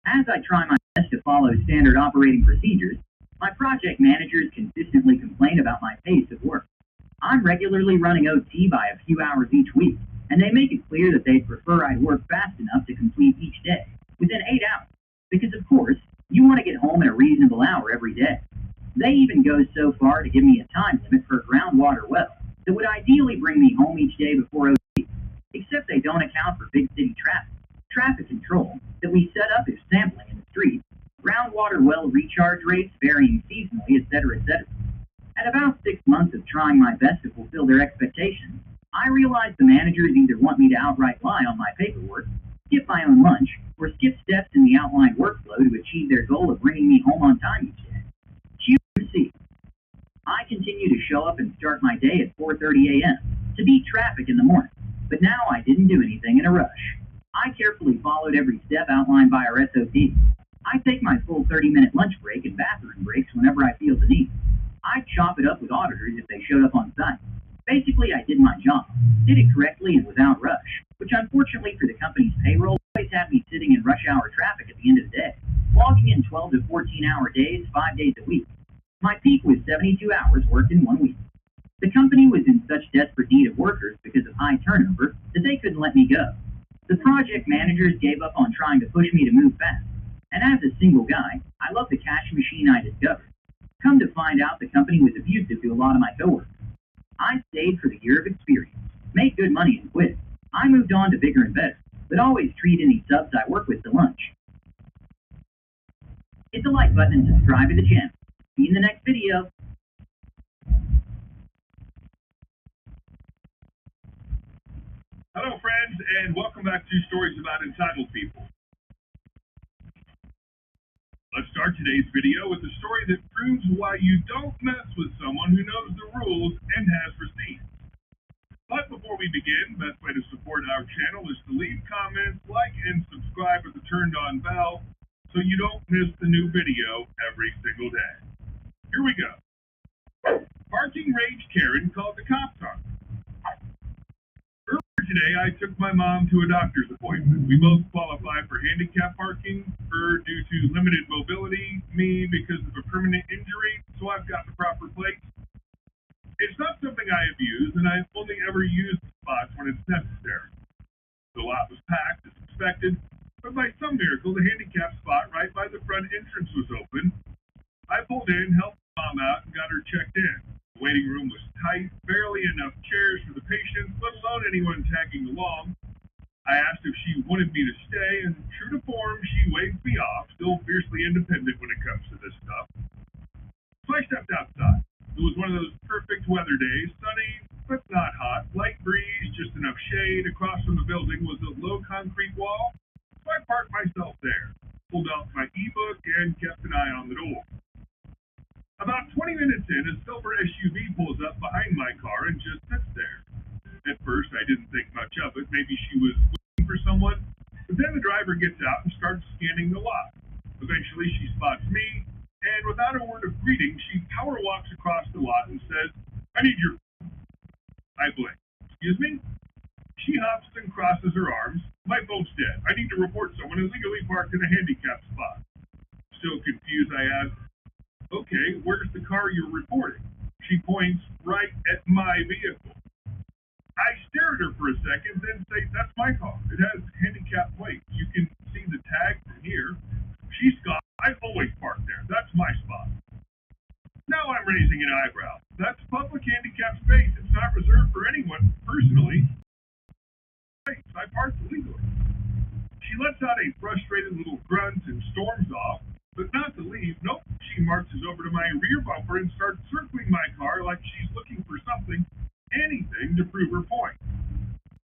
F: As I try my best to follow standard operating procedures, my project managers consistently complain about my pace of work. I'm regularly running OT by a few hours each week, and they make it clear that they'd prefer I'd work fast enough to complete each day, within 8 hours, because of course, you want to get home at a reasonable hour every day. They even go so far to give me a time limit for a groundwater well that would ideally bring me home each day before OT, except they don't account for big city traffic control that we set up if sampling in the street, groundwater well recharge rates varying seasonally, etc., etc. At about 6 months of trying my best to fulfill their expectations, I realized the managers either want me to outright lie on my paperwork, skip my own lunch, or skip steps in the outlined workflow to achieve their goal of bringing me home on time each day. QC. I continue to show up and start my day at 4:30 a.m. to beat traffic in the morning, but now I didn't do anything in a rush. I carefully followed every step outlined by our SOP. I take my full 30-minute lunch break and bathroom breaks whenever I feel the need. I chop it up with auditors if they showed up on site. Basically, I did my job, did it correctly and without rush, which unfortunately for the company's payroll always had me sitting in rush hour traffic at the end of the day, logging in 12 to 14-hour days, 5 days a week. My peak was 72 hours worked in 1 week. The company was in such desperate need of workers because of high turnover that they couldn't let me go. The project managers gave up on trying to push me to move fast, and as a single guy, I love the cash machine I discovered. Come to find out, the company was abusive to a lot of my coworkers. I stayed for the year of experience, made good money, and quit. I moved on to bigger and better, but always treat any subs I work with to lunch. Hit the like button and subscribe to the channel. See you in the next video.
G: Hello friends, and welcome back to Stories About Entitled People. Let's start today's video with a story that proves why you don't mess with someone who knows the rules and has receipts. But before we begin, the best way to support our channel is to leave comments, like, and subscribe with the turned on bell so you don't miss the new video every single day. Here we go. Parking rage Karen called the cops on her. Earlier today, I took my mom to a doctor's appointment. We both qualify for handicap parking, her due to limited mobility, me because of a permanent injury, so I've got the proper plates. It's not something I abuse, and I've only ever used the spots when it's necessary. The lot was packed as expected, but by some miracle, the handicap spot right by the front entrance was open. I pulled in, helped mom out, and got her checked in. The waiting room was tight, barely enough chairs for the patients, let alone anyone tagging along. I asked if she wanted me to stay, and true to form, she waved me off, still fiercely independent when it comes to this stuff. So I stepped outside. It was one of those perfect weather days, sunny, but not hot, light breeze, just enough shade. Across from the building was a low concrete wall, so I parked myself there, pulled out my e-book, and kept an eye on the door. About 20 minutes in, a silver SUV pulls up behind my car and just sits there. gets out and starts scanning the lot. Eventually, she spots me, and without a word of greeting, she power walks across the lot and says, "I need your..." I blink. "Excuse me?" She hops and crosses her arms. "My phone's dead. I need to report someone illegally parked in a handicapped spot." Still confused, I ask, "Okay, where's the car you're reporting?" She points right at my vehicle. I stare at her for a second, then say, "That's my car. It has handicap plates. You can see the tag from here." She scoffs, "I always park there. That's my spot." Now I'm raising an eyebrow. That's public handicap space. It's not reserved for anyone. Personally, I parked illegally. She lets out a frustrated little grunt and storms off, but not to leave. Nope. She marches over to my rear bumper and starts circling my car like she's looking for something, anything to prove her point.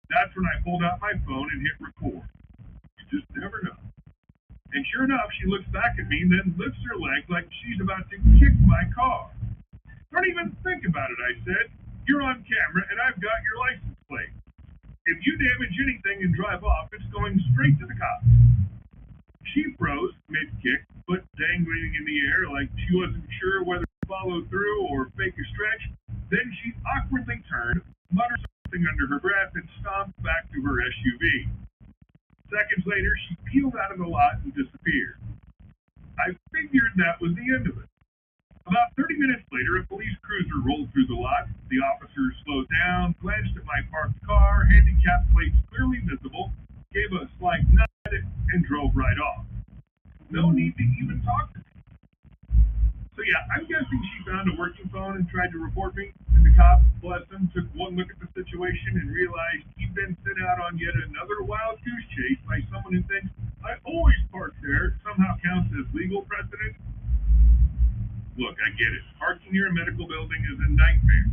G: That's when I pulled out my phone and hit record. You just never know. And sure enough, she looks back at me and then lifts her leg like she's about to kick my car. "Don't even think about it," I said. "You're on camera and I've got your license plate. If you damage anything and drive off, it's going straight to the cops." She froze mid-kick, foot dangling in the air like she wasn't sure whether to follow through or fake a stretch. Then she awkwardly turned, muttered something under her breath, and stomped back to her SUV. Seconds later, she peeled out of the lot and disappeared. I figured that was the end of it. About 30 minutes later, a police cruiser rolled through the lot. The officer slowed down, glanced at my parked car, handicap plates clearly visible, gave a slight nod, and drove right off. No need to even talk to me. So yeah, I'm guessing she found a working phone and tried to report me, and the cop, bless him, took one look at the situation and realized he'd been sent out on yet another wild goose chase by someone who thinks "I always park there" somehow counts as legal precedent. Look, I get it. Parking near a medical building is a nightmare.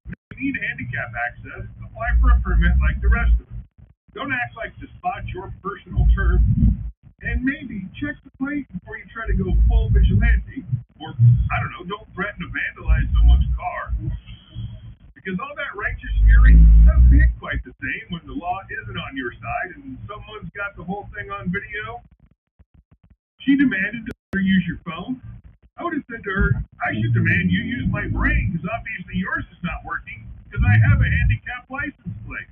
G: If you need handicap access, apply for a permit like the rest of them. Don't act like the spot's your personal turf. And maybe check the plate before you try to go full vigilante. Or, I don't know, don't threaten to vandalize someone's car. Because all that righteous fury doesn't hit quite the same when the law isn't on your side and someone's got the whole thing on video. She demanded to let her use your phone. I would have said to her, "I should demand you use my brain because obviously yours is not working because I have a handicapped license plate."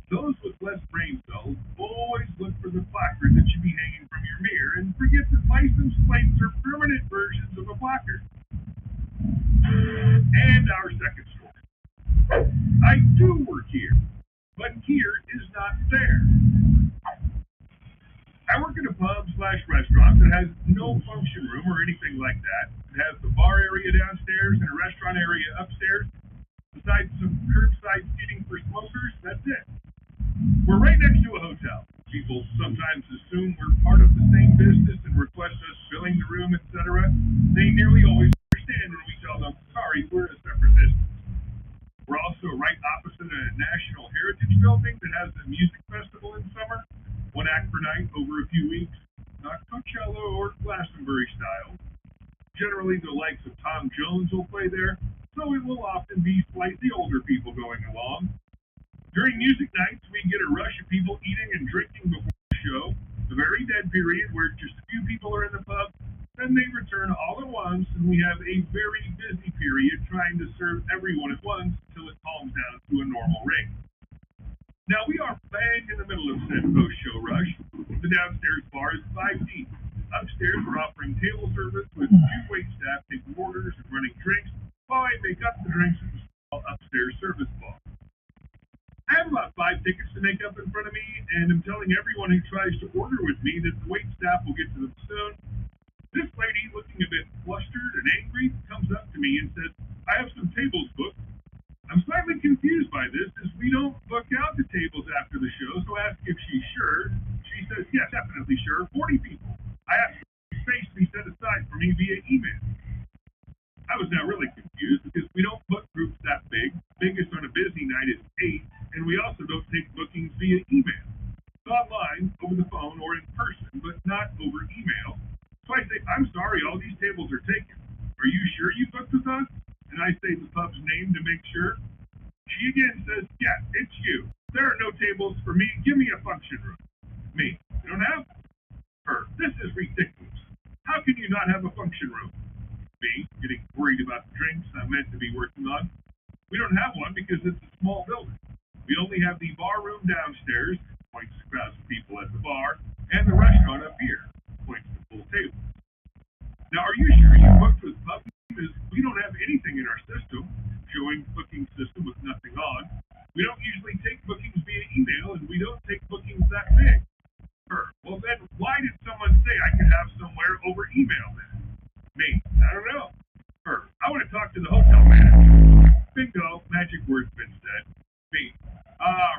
G: Those with less brain cells always look for the placard that should be hanging from your mirror and forget that license plates are permanent versions of a placard. And our second story. I do work here, but here is not there. I work in a pub/restaurant that has no function room or anything like that. It has the bar area downstairs and a restaurant area upstairs. Besides some curbside seating for smokers, that's it. We're right next to a hotel. People sometimes assume we're part of the same business and request us filling the room, etc. They nearly always understand when we tell them, "Sorry, we're a separate business." We're also right opposite a National Heritage building that has a music festival in summer, one act per night over a few weeks, not Coachella or Glastonbury style. Generally, the likes of Tom Jones will play there, so it will often be slightly older people going along. During music nights, we get a rush of people eating and drinking before the show, the very dead period where just a few people are in the pub, then they return all at once, and we have a very busy period trying to serve everyone at once until it calms down to a normal rate. Now, we are bang in the middle of said post-show rush. The downstairs bar is 5 deep. Upstairs, we're offering table service with 2 wait staff taking orders and running drinks, while I make up the drinks at the small upstairs service bar. I have about 5 tickets to make up in front of me, and I'm telling everyone who tries to order with me that the wait staff will get to them soon. This lady, looking a bit flustered and angry, comes up to me and says, "I have some tables booked." I'm slightly confused by this, as we don't book out the tables after the show, so I ask if she's sure. She says, "Yes, definitely sure, 40 people. I asked for space to be set aside for me via email." I was now really confused because we don't book groups that big. Biggest on a busy night is 8, and we also don't take bookings via email. It's online, over the phone, or in person, but not over email. So I say, "I'm sorry, all these tables are taken. Are you sure you booked with us?" And I say the pub's name to make sure. She again says, "Yes, it's you. There are no tables for me. Give me a function room." Me, "You don't have? Her, this is ridiculous. How can you not have a function room? Me, getting worried about the drinks I'm meant to be working on. We don't have one because it's a small building. We only have the bar room downstairs, points to crowds of people at the bar, and the restaurant up here, points to full tables. Now, are you sure you booked with Pub? Because we don't have anything in our system showing booking system with nothing on. We don't usually take bookings via email, and we don't take bookings that big. Well, then why did someone say I could have somewhere over email then? Me, I don't know. I want to talk to the hotel manager. Bingo, magic word's been said. Me,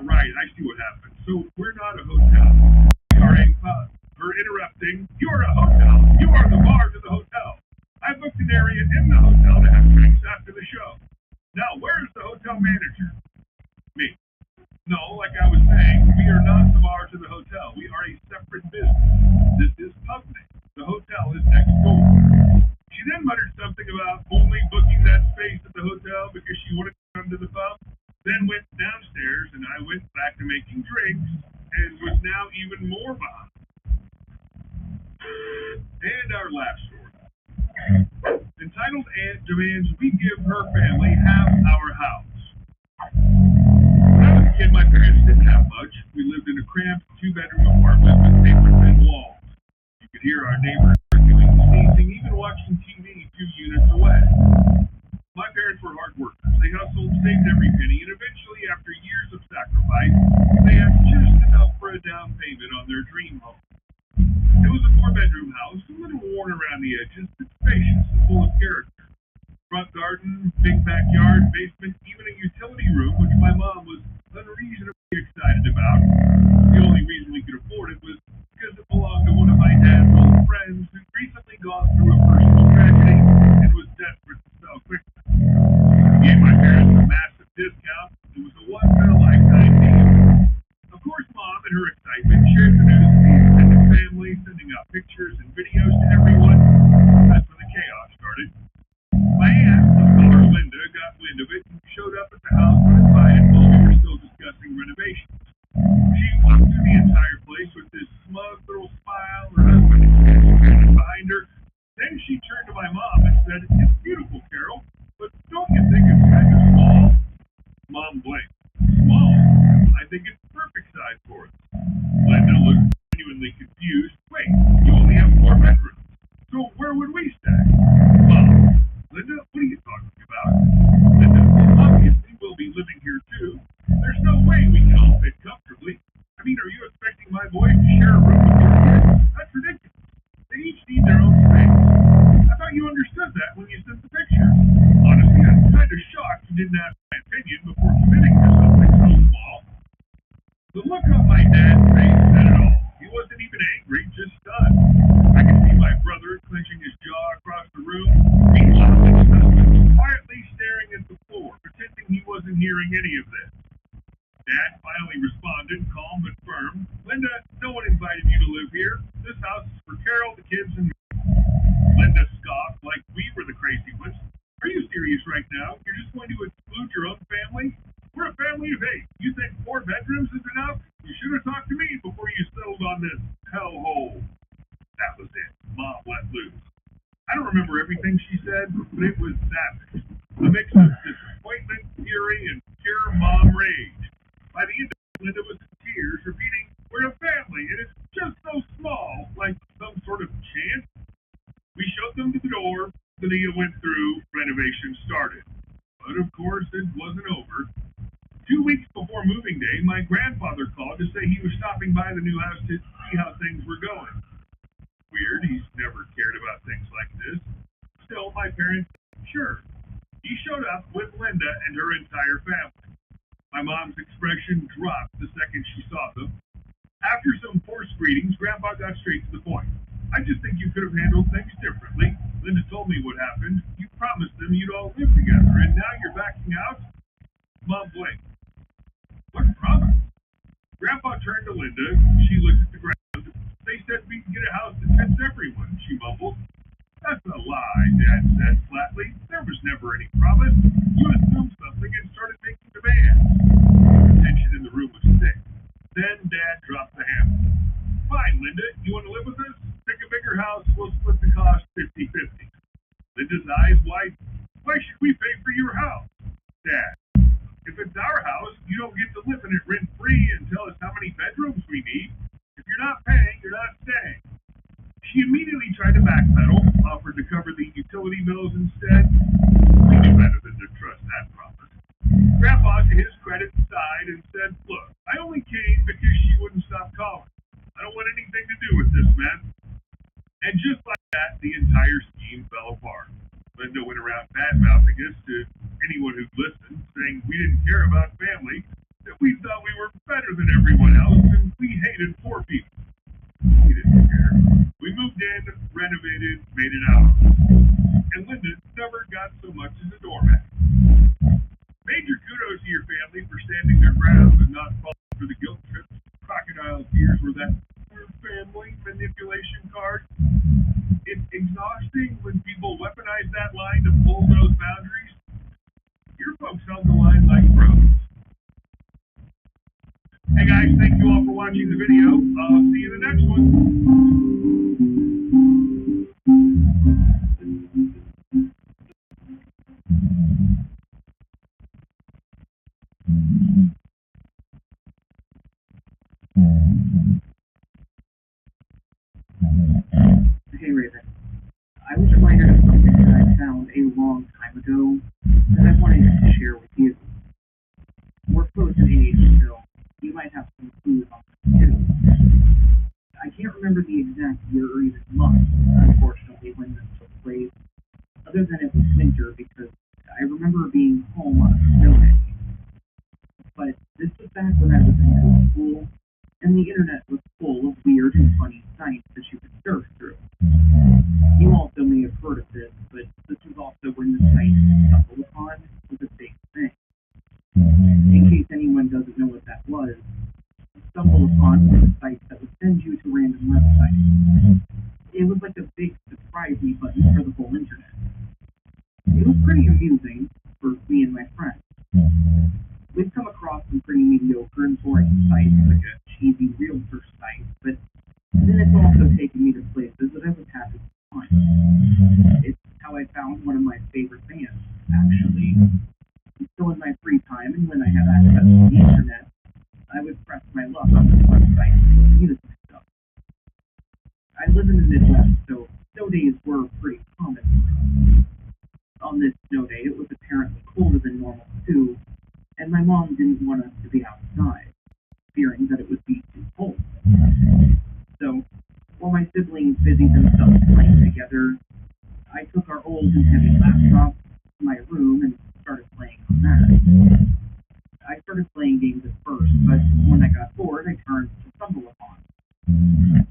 G: right, I see what happened. So we're not a hotel. We are a pub. We're interrupting. You're a hotel. You are the bar to the hotel. I booked an area in the hotel to have drinks after the show. Now, where's the hotel manager? Me. No, like I was saying, we are not the bar to the hotel. We are a separate business. This is Pubnik. The hotel is next door. She then muttered something about only booking that space at the hotel because she wanted to come to the pub, then went downstairs, and I went back to making drinks, and was now even more behind. And our last story. Entitled Aunt demands we give her family half our house. When I was a kid, my parents didn't have much. We lived in a cramped 2-bedroom apartment with paper-thin walls. You could hear our neighbors arguing, sneezing, even watching TV 2 units away. My parents were hard workers. They hustled, saved every penny, and eventually, after years of sacrifice, they had just enough for a down payment on their dream home. It was a 4-bedroom house, a little worn around the edges, but spacious and full of character. Front garden, big backyard, basement, even a utility room, which my mom was unreasonably excited about. The only reason we could afford it was because it belonged to one of my dad's old friends who'd recently gone through a personal tragedy and was desperate to sell quickly. He gave my parents a massive discount. It was a once-in-a-lifetime deal. Of course, Mom, in her excitement, shared the news with the extended family, sending out pictures and videos to everyone. That's when the chaos started. My aunt, let's call her Linda, got wind of it and showed up at the house uninvited while we were still discussing renovations. She walked through the entire place with this smug little smile, her husband standing behind her. Then she turned to my mom and said, "It's beautiful, Carol, but don't you think it's kind of small?" Mom blinked. "Small? I think it's the perfect size for us." Linda looked genuinely confused. "Wait, you only have 4 bedrooms. So where would we stay?" Mom, "Linda, what are you talking about?" Linda, "Well, obviously we'll be living here too. There's no way we can all fit comfortably. I mean, are you expecting my boys to share a room with your kids? That's ridiculous. They each need their own space. I thought you understood that when you sent the pictures. Honestly, I'm kind of shocked you didn't ask my opinion before committing to something so small." The look on my dad's face said it all. He wasn't even angry, just stunned. I could see my brother clenching his jaw across the room. Meanwhile, his husband was quietly staring at the floor, pretending he wasn't hearing any of this. Dad finally responded, calm but firm. "Linda, no one invited you to live here. This house is for Carol, the kids, and me." Linda scoffed like we were the crazy ones. "Are you serious right now? You're just going to exclude your own family? We're a family of 8. You think 4 bedrooms is enough? You should have talked to me before you settled on this hellhole." That was it. Mom let loose. I don't remember everything she said, but it was savage. A mix of disappointment, fury, and pure mom rage. By the end of it, Linda was in tears, repeating, "We're a family, and it's just so small," like some sort of chant. We showed them to the door. The Nia went through. Renovation started. But of course, it wasn't over. 2 weeks before moving day, my grandfather called to say he was stopping by the new house to see how things were going. Weird, he's never cared about things like this. Still, my parents said, "Sure." He showed up with Linda and her entire family. My mom's expression dropped the second she saw them. After some forced greetings, Grandpa got straight to the point. "I just think you could have handled things differently. Linda told me what happened. You promised them you'd all live together, and now you're backing out?" Mom blinked. "What promise?" Grandpa turned to Linda. She looked at the ground. "They said we can get a house that fits everyone," she mumbled. "That's a lie," Dad said flatly. "There was never any promise. You assumed something and started making demands." The tension in the room was thick. Then Dad dropped the hammer. "Fine, Linda, it? You want to live with us? Pick a bigger house. We'll split the cost 50-50. Linda's eyes widen. Why should we pay for your house? Dad, if it's our house, you don't get to live in it rent-free and tell us how many bedrooms we need. If you're not paying, you're not staying. She immediately tried to backpedal, offered to cover the utility bills instead. We knew better than to trust that promise. Grandpa, to his credit, sighed and said, look, I only came because she wouldn't stop calling. I don't want anything to do with this mess. And just like that, the entire scheme fell apart. Linda went around bad-mouthing us to anyone who'd listened, saying we didn't care about family, that we thought we were better than everyone else, and we hated poor people. We didn't care. We moved in, renovated, made it out. And Linda never got so much as a doormat. Major kudos to your family for standing their ground and not falling for the guilt trips. Crocodile tears were that family manipulation card. It's exhausting when people weaponize that line to pull those boundaries. Your folks held the line like pros. Hey guys, thank you all for watching the video. I'll see you in the next one.
F: Hey Raven, I was reminded of something that I found a long time ago that I wanted to share with you. We're close in age, so you might have some clues on this too. I can't remember the exact year or even month, unfortunately, when this took place, other than it was winter, because I remember being home on a snow day. But this was back when I was in middle school, and the internet was full of weird and funny sites that you could surf through. You also may have heard of this, but this was also when the site Stumble Upon was a big thing. In case anyone doesn't know what that was, Stumble Upon was a site that would send you to random websites. It was like a big surprise me button for the whole internet. It was pretty amusing for me and my friends. We've come across some pretty mediocre and boring sites, like a cheesy realtor site, but then it's also taken me to places that I was happy to find. It's how I found one of my favorite bands, actually. So in my free time, and when I had access to the internet, I would press my luck on this website and music stuff. I live in the Midwest, so snow days were pretty common for us. On this snow day, it was apparently colder than normal, too, and my mom didn't want us to be outside, fearing that it would be too cold. So, while my siblings busied themselves playing together, I took our old and heavy laptop to my room and started playing on that. I started playing games at first, but when I got bored, I turned to Stumble Upon.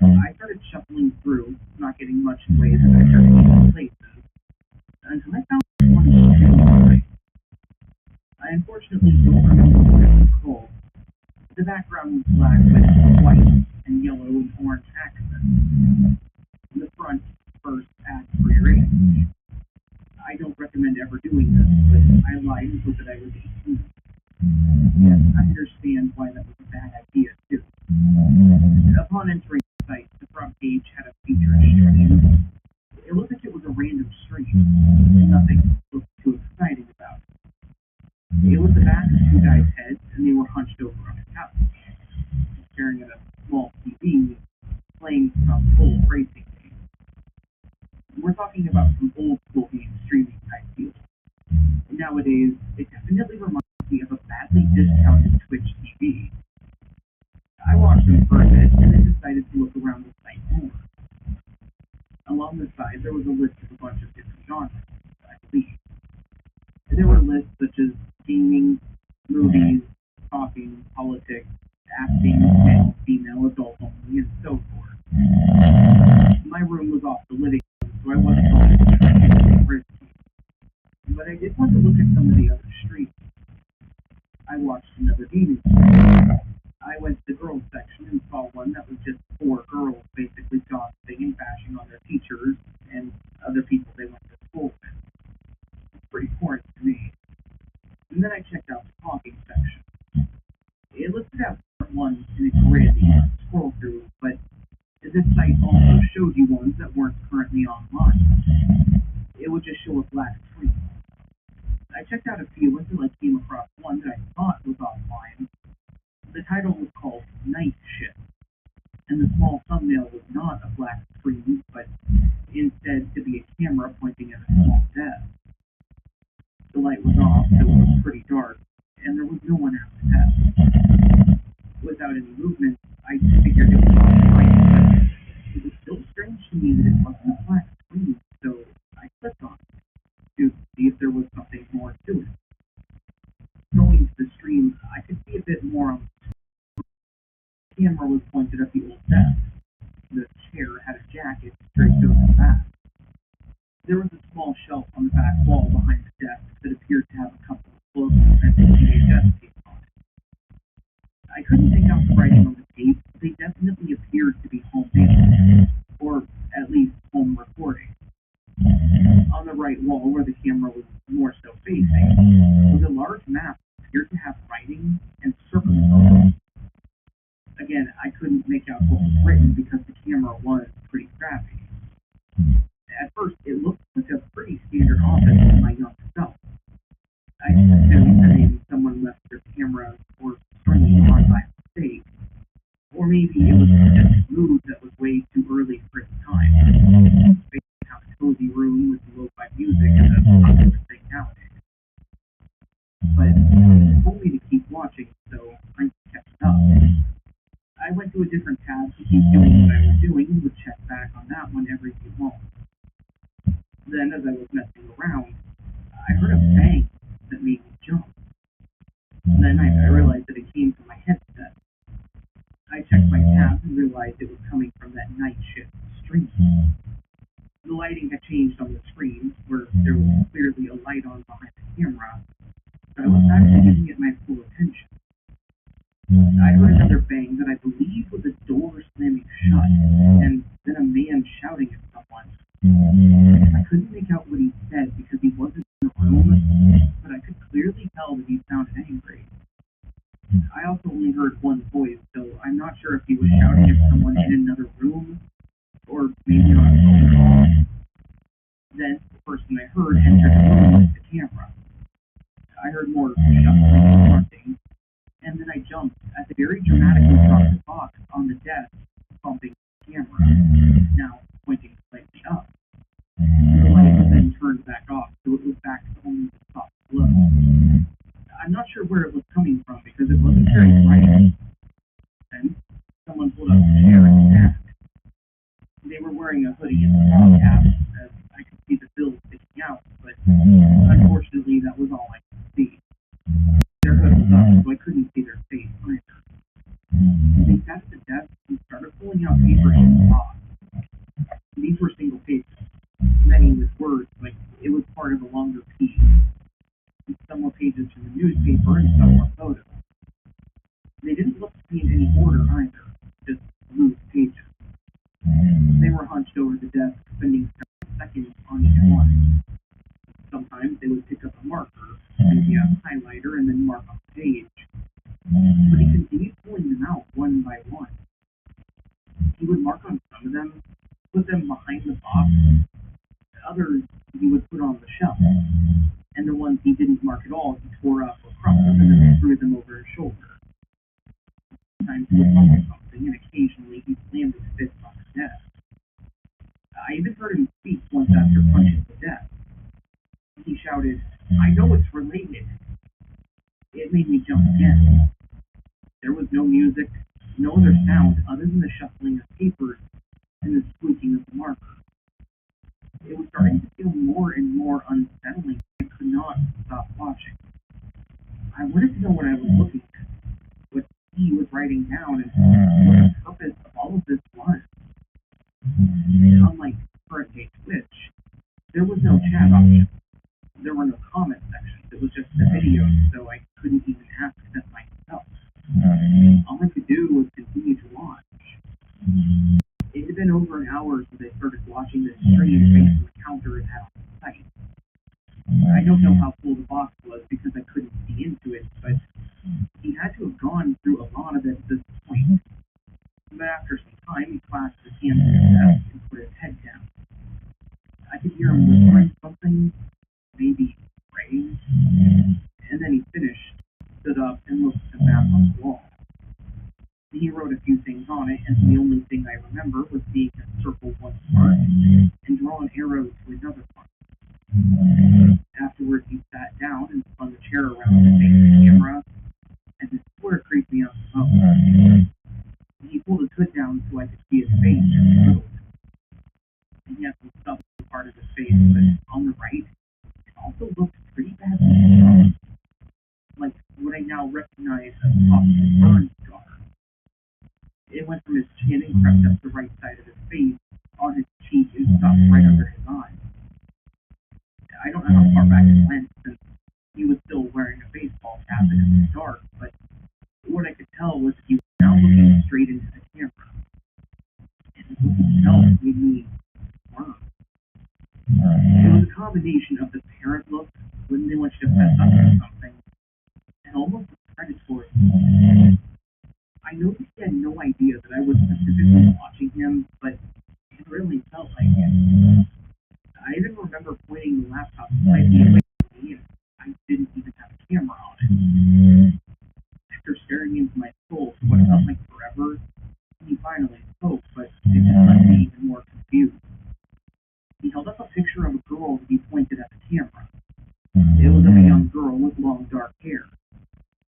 F: I started shuffling through, not getting much in ways of entertaining places, until I found one site. I unfortunately don't remember what it was called. The background was black with white and yellow and orange accents. The front first ad for your age. I don't recommend ever doing this, but I lied and put that I was 18. Yes, I understand why that was a bad idea, too. Upon entering the site, the front page had a featured stream. It looked like it was a random stream, and nothing looked too exciting about it. It was the back of two guys' heads, and they were hunched over on a couch, staring at a small TV, playing some old racing game. We're talking about some old school game streaming type deals. Nowadays, it definitely reminds me of a badly discounted Twitch TV. I watched them for a bit, and then decided to look around the site more. Along the side, there was a list of a bunch of different genres, I believe. There were lists such as gaming, movies, talking, politics, acting, male, female, adult only, and so forth. My room was off the living room, so I wasn't going to try anything risky. But I did want to look at some of the other streams. I watched another gaming stream. I went to the girls section and saw one that was just 4 girls basically gossiping and bashing on their teachers and other people they went to school with. It's pretty boring to me. And then I checked out the talking section. It listed out part 1 in a grid to scroll through, but this site site also showed you ones that weren't currently online. It would just show a black screen. I checked out a few until I came across one that I thought was offline. The title was called Night Shift, and the small thumbnail was not a black screen, but instead to be a camera pointing at a small desk. The light was off, so it was pretty dark, and there was no one at the desk. Without any movement, I figured it was offline. It was still strange to me that it wasn't a black screen, so I clicked on it to see if there was something more to it. Going to the stream, I could see a bit more on the camera was pointed at the old desk. The chair had a jacket draped over the back. There was a small shelf on the back wall behind the desk that appeared to have a couple of books and VHS tapes on it. I couldn't make out the writing on the tape, but they definitely appeared to be homemade, or at least home recording. On the right wall, where the camera was more so facing, was a large map that appeared to have writing and circles on it. Again, I couldn't make out what was written because the camera was pretty crappy. At first, it looked like a pretty standard office for my young self. I assumed that maybe someone left their camera or screen on by mistake, or maybe it was just a mood that was way too early for its time. Based on how the cozy room with the lo-fi music is a popular thing nowadays. But it told me to keep watching, so I kept it up. I went to a different tab to keep doing what I was doing and would check back on that one every few moments. Then, as I was messing around, I heard a bang that made me jump. Then I realized that it came from my headset. I checked my tab and realized it was coming from that night shift stream. The lighting had changed on the screen, where there was clearly a light on behind the camera, but I was actually giving it my full attention. I heard another bang that I believe was a door slamming shut, and then a man shouting at someone. I couldn't make out what he said because he wasn't in the room, but I could clearly tell that he sounded angry. I also only heard one voice, so I'm not sure if he was shouting at someone in another room, or maybe on a phone call. Then, the person I heard entered the room with the camera. I heard more shuffling and grunting, and then I jumped as it very dramatically dropped the box on the desk, bumping the camera, now pointing slightly up. The light was then turned back off, so it was back to only the soft glow. I'm not sure where it was coming from because it wasn't very bright. Then, someone pulled up a chair and sat. They were wearing a hoodie and a small cap, as I could see the bill sticking out, but unfortunately that was all I could see. Their hood was up, so I couldn't see their face either. They sat at the desk and started pulling out papers from the box. These were single pages, many with words, like it was part of a longer piece. Some were pages from the newspaper and some were photos. They didn't look to be in any order either, just loose pages. They were hunched over the desk, spending several seconds on each one. Sometimes they would pick up a marker, maybe a highlighter, and then mark on the page. But he continued pulling them out one by one. He would mark on some of them, put them behind the box. Others he would put on the shelf. And the ones he didn't mark at all, he tore up or crumpled and then threw them over his shoulder. Sometimes he would bump something, and occasionally he slammed his fist on the desk. I even heard him speak once after punching the desk. He shouted, "I know it's related." It made me jump again. There was no music, no other sound other than the shuffling of papers and the squeaking of the marker. It was starting to feel more and more unsettling. I could not stop watching. I wanted to know what I was looking at, what he was writing down, and what the purpose of all of this was. Unlike current day Twitch, there was no chat option. There were no comment sections. It was just the video, so I couldn't even ask them myself. All I could do was continue to watch. It had been over an hour since I started watching this stream based on the counter it had on the site. I don't know how full the box was because I couldn't see into it, but he had to have gone through a lot of it at this point. But after some time, he clasped his hands
C: desk and put his head down. I could hear him whispering something, maybe praying, and then he finished, stood up, and looked at the map on the wall. He wrote a few things on it, and the only thing I remember was seeing him circle one part and draw an arrow to another part. Afterwards, he sat down and spun the chair around to face the camera, and this sort of creeped me out the most. He pulled his hood down so I could see his face just a little bit. And he had some stuff on part of his face, but on the right, it also looked pretty badly scarred. Like what I now recognize as a possible burn scar. It went from his chin and crept up the right side of his face, on his cheek, and stopped right under his eye. I don't know how far back it went, since he was still wearing a baseball cap and it was dark, but what I could tell was he was now looking straight into the camera. And the look itself made me squirm. It was a combination of the parent look, when they want you to fess up to something, and almost a predatory look. I noticed he had no idea that I was specifically watching him, but it really felt like it. I even remember pointing the laptop slightly away from me, and I didn't even have a camera on it. After staring into my soul for what felt like forever, he finally spoke, but it just left me even more confused. He held up a picture of a girl that he pointed at the camera. It was of a young girl with long dark hair.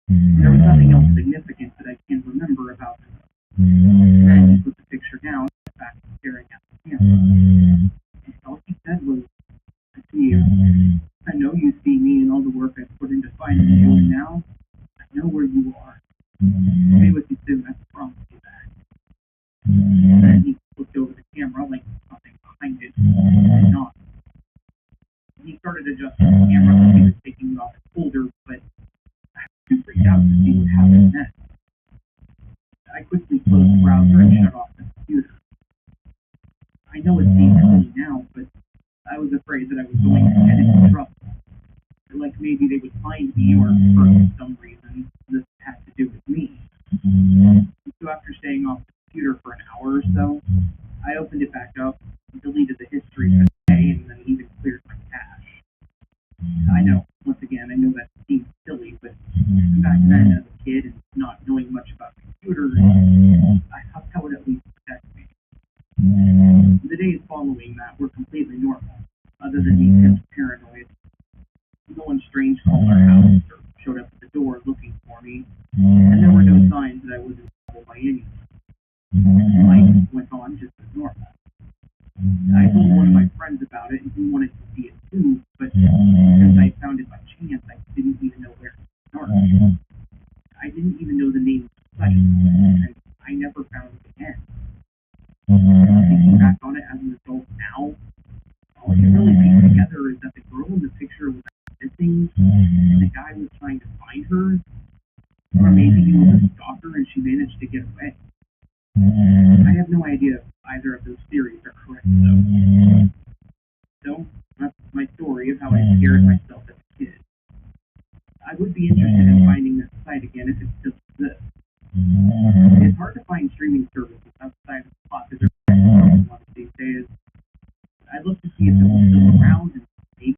C: There was nothing else significant that I can remember about her. Then he put the picture down and back to staring at the camera. And all he said was, "I see you. I know you see me and all the work I've put into finding you, and now I know where you are. I'll be with you soon, I promise you that." Then he looked over the camera like something behind it and nodded. He started adjusting the camera like he was taking it off its holder, but I was too freaked out to see what happened next. I quickly closed the browser and shut off the computer. I know it seems silly now, but I was afraid that I was going to get into trouble. Like maybe they would find me, or for some reason this had to do with me. So after staying off the computer for an hour or so, I opened it back up, deleted the history for the day, and then even cleared my cache. I know, once again, I know that seems silly, but back then as a kid and not knowing much about computers, I thought that would at least protect me. The days following that were completely normal, other than me kept paranoid. No one strange called our house or showed up at the door looking for me, and there were no signs that I was in trouble by anyone. Life went on just as normal. I told one of my friends about it, and he wanted to see it too, but since I found it by chance, I didn't even know where to start. I didn't even know the name of the site, and I never found it again. Thinking back on it as an adult now, all I can really piece together is that the girl in the picture was missing, and the guy was trying to find her, or maybe he was a stalker and she managed to get away. I have no idea if either of those theories are correct, though. So, that's my story of how I scared myself as a kid. I would be interested in finding this site again if it still exists. It's hard to find streaming